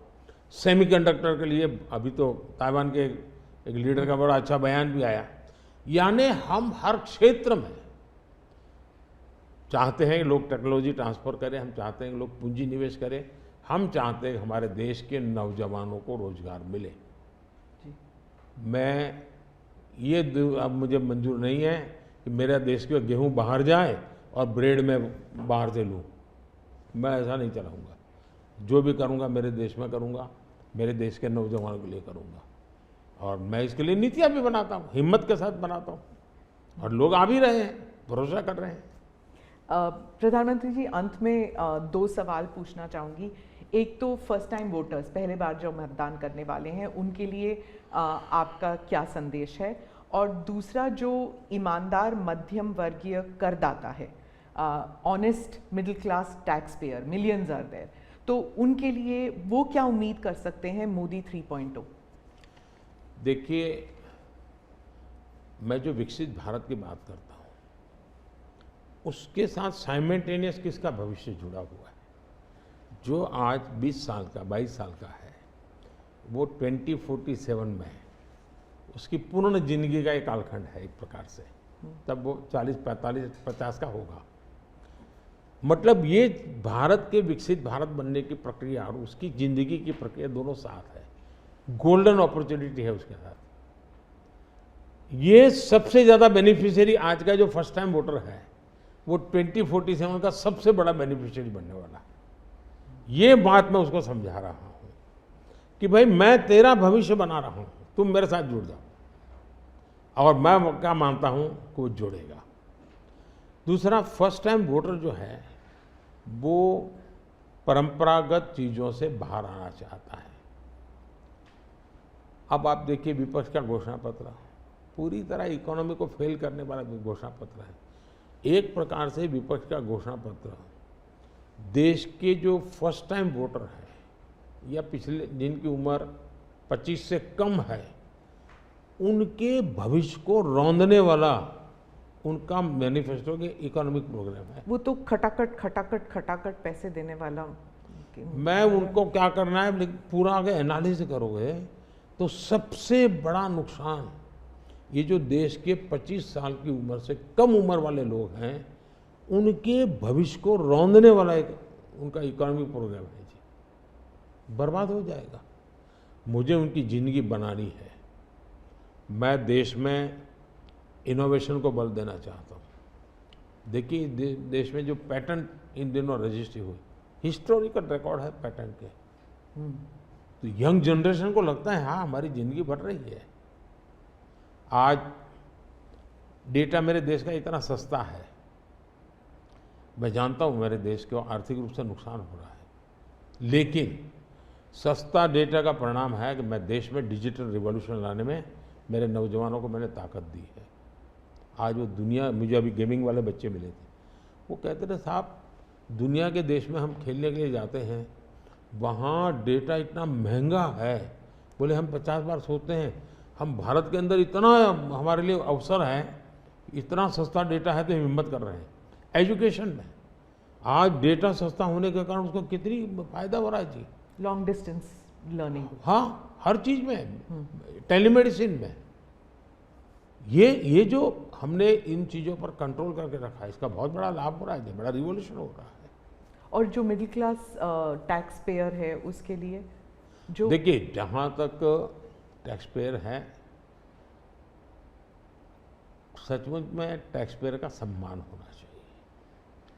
सेमीकंडक्टर के लिए अभी तो ताइवान के एक लीडर का बड़ा अच्छा बयान भी आया। यानी हम हर क्षेत्र में चाहते हैं कि लोग टेक्नोलॉजी ट्रांसफर करें, हम चाहते हैं कि लोग पूंजी निवेश करें, हम चाहते हैं कि हमारे देश के नौजवानों को रोजगार मिले। मैं ये अब मुझे मंजूर नहीं है कि मेरा देश के गेहूं बाहर जाए और ब्रेड में बाहर से लूँ। मैं ऐसा नहीं चलाऊँगा। जो भी करूँगा मेरे देश में करूँगा, मेरे देश के नौजवानों के लिए करूँगा, और मैं इसके लिए नीतियाँ भी बनाता हूँ, हिम्मत के साथ बनाता हूँ, और लोग आ भी रहे हैं, भरोसा कर रहे हैं। प्रधानमंत्री जी, अंत में 2 सवाल पूछना चाहूँगी। एक तो फर्स्ट टाइम वोटर्स, पहले बार जो मतदान करने वाले हैं, उनके लिए आपका क्या संदेश है? और दूसरा, जो ईमानदार मध्यम वर्गीय करदाता है, honest middle class taxpayer, millions are there, तो उनके लिए वो क्या उम्मीद कर सकते हैं मोदी 3.0? देखिए, मैं जो विकसित भारत की बात करता हूँ, उसके साथ साइमल्टेनियस किसका भविष्य जुड़ा हुआ है? जो आज 20 साल का, 22 साल का है, वो 2047 में है, उसकी पूर्ण जिंदगी का एक कालखंड है एक प्रकार से। तब वो 40, 45, 50 का होगा। मतलब ये भारत के विकसित भारत बनने की प्रक्रिया और उसकी जिंदगी की प्रक्रिया दोनों साथ है। गोल्डन अपॉर्चुनिटी है उसके साथ। ये सबसे ज़्यादा बेनिफिशियरी आज का जो फर्स्ट टाइम वोटर है, वो 2047 का सबसे बड़ा बेनिफिशियरी बनने वाला है। ये बात मैं उसको समझा रहा हूँ कि भाई मैं तेरा भविष्य बना रहा हूँ, तुम मेरे साथ जुड़ जाओ। और मैं क्या मानता हूँ कि वो जुड़ेगा। दूसरा, फर्स्ट टाइम वोटर जो है वो परंपरागत चीज़ों से बाहर आना चाहता है। अब आप देखिए विपक्ष का घोषणा पत्र पूरी तरह इकोनॉमी को फेल करने वाला घोषणा पत्र है। एक प्रकार से विपक्ष का घोषणा पत्र देश के जो फर्स्ट टाइम वोटर हैं या पिछले जिनकी उम्र 25 से कम है, उनके भविष्य को रौंदने वाला उनका मैनिफेस्टो के इकोनॉमिक प्रोग्राम है। वो तो खटाखट खटाखट खटाखट पैसे देने वाला। मैं उनको क्या करना है, पूरा अगर एनालिसिस करोगे तो सबसे बड़ा नुकसान ये जो देश के 25 साल की उम्र से कम उम्र वाले लोग हैं, उनके भविष्य को रौंदने वाला एक उनका इकोनॉमिक प्रोग्राम है जी। बर्बाद हो जाएगा। मुझे उनकी ज़िंदगी बनानी है। मैं देश में इनोवेशन को बल देना चाहता हूँ। देखिए देश में जो पैटेंट इन दिनों रजिस्ट्री हुई, हिस्टोरिकल रिकॉर्ड है पैटेंट के। तो यंग जनरेशन को लगता है हाँ हमारी ज़िंदगी बढ़ रही है। आज डेटा मेरे देश का इतना सस्ता है, मैं जानता हूँ मेरे देश को आर्थिक रूप से नुकसान हो रहा है, लेकिन सस्ता डेटा का परिणाम है कि मैं देश में डिजिटल रिवॉल्यूशन लाने में मेरे नौजवानों को मैंने ताकत दी है। आज वो दुनिया, मुझे अभी गेमिंग वाले बच्चे मिले थे, वो कहते थे साहब दुनिया के देश में हम खेलने के लिए जाते हैं, वहाँ डेटा इतना महंगा है। बोले हम 50 बार सोचते हैं, हम भारत के अंदर इतना हमारे लिए अवसर है, इतना सस्ता डेटा है तो हम हिम्मत कर रहे हैं। एजुकेशन में आज डेटा सस्ता होने के कारण उसको कितनी फायदा हो रहा है जी। लॉन्ग डिस्टेंस लर्निंग, हाँ हर चीज़ में, टेलीमेडिसिन में। ये जो हमने इन चीज़ों पर कंट्रोल करके रखा है, इसका बहुत बड़ा लाभ हो रहा है, बड़ा रिवॉल्यूशन हो रहा है। और जो मिडिल क्लास टैक्स पेयर है उसके लिए जो देखिए जहाँ तक टैक्स पेयर है, सचमुच में टैक्स पेयर का सम्मान होना चाहिए,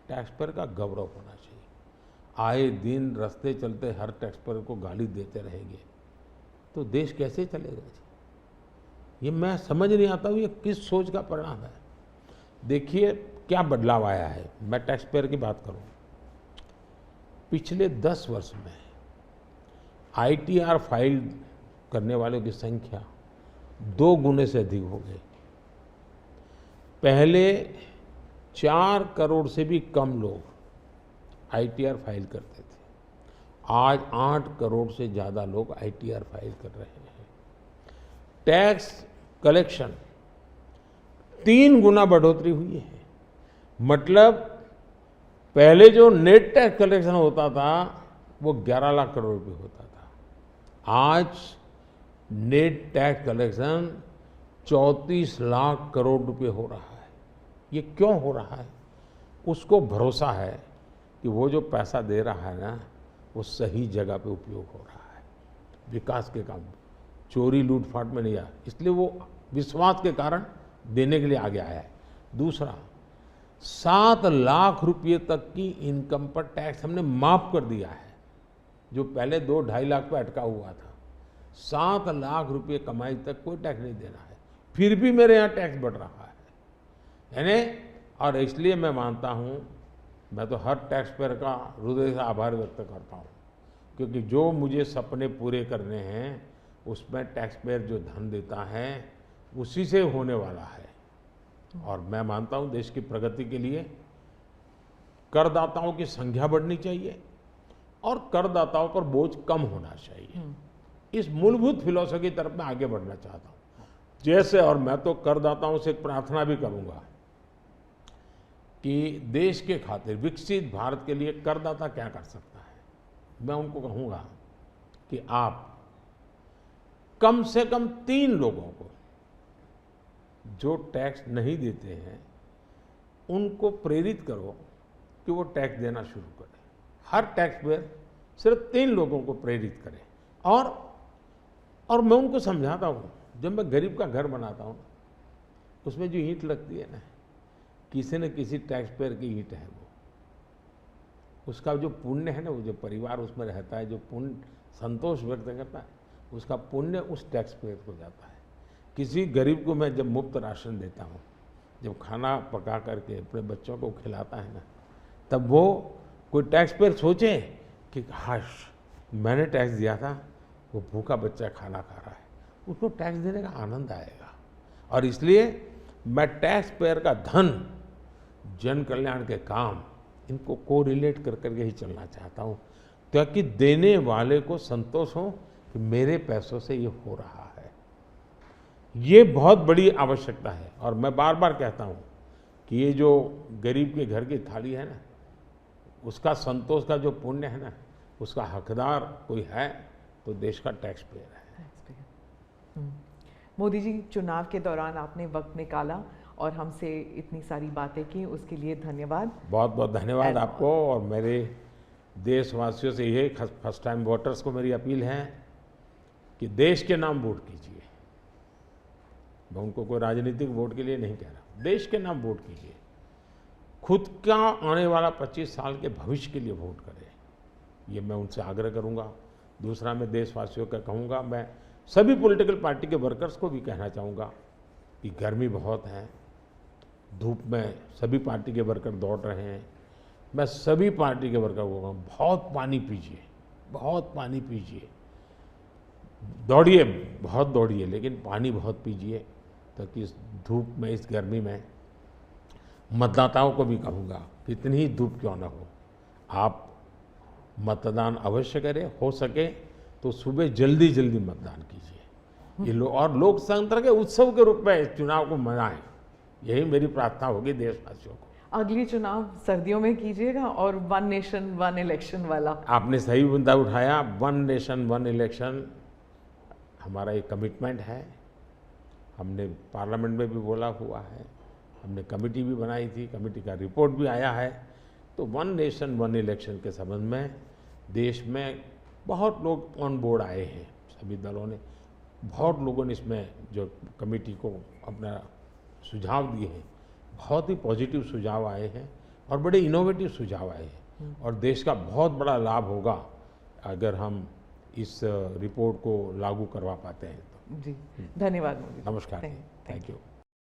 टैक्स पेयर का गौरव होना चाहिए। आए दिन रास्ते चलते हर टैक्स पेयर को गाली देते रहेंगे तो देश कैसे चलेगा जी? ये मैं समझ नहीं आता हूँ ये किस सोच का परिणाम है। देखिए क्या बदलाव आया है। मैं टैक्स पेयर की बात करूँ, पिछले 10 वर्ष में ITR फाइल करने वालों की संख्या 2 गुने से अधिक हो गई। पहले 4 करोड़ से भी कम लोग ITR फाइल करते थे, आज 8 करोड़ से ज़्यादा लोग ITR फाइल कर रहे हैं। टैक्स कलेक्शन 3 गुना बढ़ोतरी हुई है। मतलब पहले जो नेट टैक्स कलेक्शन होता था वो 11 लाख करोड़ रुपए होता था, आज net tax collection 34 lakh crore रुपए हो रहा है। ये क्यों हो रहा है? उसको भरोसा है कि वो जो पैसा दे रहा है ना, वो सही जगह पे उपयोग हो रहा है, विकास के काम, चोरी लूटफाट में नहीं आया, इसलिए वो विश्वास के कारण देने के लिए आगे आया है। दूसरा, 7 लाख रुपये तक की इनकम पर टैक्स हमने माफ कर दिया है, जो पहले 2-2.5 लाख पे अटका हुआ था। 7 लाख रुपये कमाई तक कोई टैक्स नहीं देना है, फिर भी मेरे यहाँ टैक्स बढ़ रहा है। यानी, और इसलिए मैं मानता हूँ, मैं तो हर टैक्स पेयर का हृदय से आभार व्यक्त करता हूँ, क्योंकि जो मुझे सपने पूरे करने हैं उसमें टैक्स पेयर जो धन देता है उसी से होने वाला है। और मैं मानता हूँ देश की प्रगति के लिए करदाताओं की संख्या बढ़नी चाहिए और करदाताओं पर बोझ कम होना चाहिए। इस मूलभूत फिलॉसफी की तरफ मैं आगे बढ़ना चाहता हूँ। जैसे, और मैं तो करदाताओं से एक प्रार्थना भी करूँगा कि देश के खातिर, विकसित भारत के लिए करदाता क्या कर सकता है। मैं उनको कहूँगा कि आप कम से कम 3 लोगों को जो टैक्स नहीं देते हैं उनको प्रेरित करो कि वो टैक्स देना शुरू करें। हर टैक्स पेयर सिर्फ 3 लोगों को प्रेरित करें। और मैं उनको समझाता हूँ, जब मैं गरीब का घर बनाता हूँ उसमें जो ईंट लगती है ना, किसी न किसी टैक्स पेयर की ईंट है, वो उसका जो पुण्य है ना, वो जो परिवार उसमें रहता है, जो पुण्य संतोष व्यक्त करता है, उसका पुण्य उस टैक्स पेयर को जाता है। किसी गरीब को मैं जब मुफ्त राशन देता हूँ जब खाना पका करके अपने बच्चों को खिलाता है ना, तब वो कोई टैक्स पेयर सोचे कि हाश मैंने टैक्स दिया था, वो भूखा बच्चा खाना खा रहा है, उसको टैक्स देने का आनंद आएगा। और इसलिए मैं टैक्स पेयर का धन, जन कल्याण के काम, इनको कोरिलेट कर करके ही चलना चाहता हूँ, ताकि देने वाले को संतोष हो कि मेरे पैसों से ये हो रहा है। ये बहुत बड़ी आवश्यकता है। और मैं बार बार कहता हूँ कि ये जो गरीब के घर की थाली है ना, उसका संतोष का जो पुण्य है ना, उसका हकदार कोई है तो देश का टैक्स पेयर है। मोदी जी, चुनाव के दौरान आपने वक्त निकाला और हमसे इतनी सारी बातें की, उसके लिए धन्यवाद। बहुत बहुत धन्यवाद आपको। और मेरे देशवासियों से ये फर्स्ट टाइम वोटर्स को मेरी अपील है कि देश के नाम वोट कीजिए। मैं उनको कोई राजनीतिक वोट के लिए नहीं कह रहा, देश के नाम वोट कीजिए। खुद का आने वाला 25 साल के भविष्य के लिए वोट करें, ये मैं उनसे आग्रह करूंगा। दूसरा, मैं देशवासियों का कहूँगा, मैं सभी पॉलिटिकल पार्टी के वर्कर्स को भी कहना चाहूँगा कि गर्मी बहुत है, धूप में सभी पार्टी के वर्कर दौड़ रहे हैं। मैं सभी पार्टी के वर्कर को कहूँगा, बहुत पानी पीजिए, बहुत पानी पीजिए, दौड़िए, बहुत दौड़िए, लेकिन पानी बहुत पीजिए, ताकि इस धूप में, इस गर्मी में मतदाताओं को भी कहूँगा कि इतनी ही धूप क्यों ना हो, आप मतदान अवश्य करें। हो सके तो सुबह जल्दी जल्दी मतदान कीजिए। ये और लोकतंत्र के उत्सव के रूप में चुनाव को मनाएं, यही मेरी प्रार्थना होगी देशवासियों को। अगली चुनाव सर्दियों में कीजिएगा और वन नेशन वन इलेक्शन वाला। आपने सही मुद्दा उठाया। वन नेशन वन इलेक्शन हमारा एक कमिटमेंट है। हमने पार्लियामेंट में भी बोला हुआ है, हमने कमेटी भी बनाई थी, कमेटी का रिपोर्ट भी आया है। तो वन नेशन वन इलेक्शन के संबंध में देश में बहुत लोग ऑन बोर्ड आए हैं, सभी दलों ने, बहुत लोगों ने इसमें जो कमेटी को अपना सुझाव दिए हैं, बहुत ही पॉजिटिव सुझाव आए हैं और बड़े इनोवेटिव सुझाव आए हैं। और देश का बहुत बड़ा लाभ होगा अगर हम इस रिपोर्ट को लागू करवा पाते हैं तो। जी, धन्यवाद मोदी। नमस्कार, थैंक यू।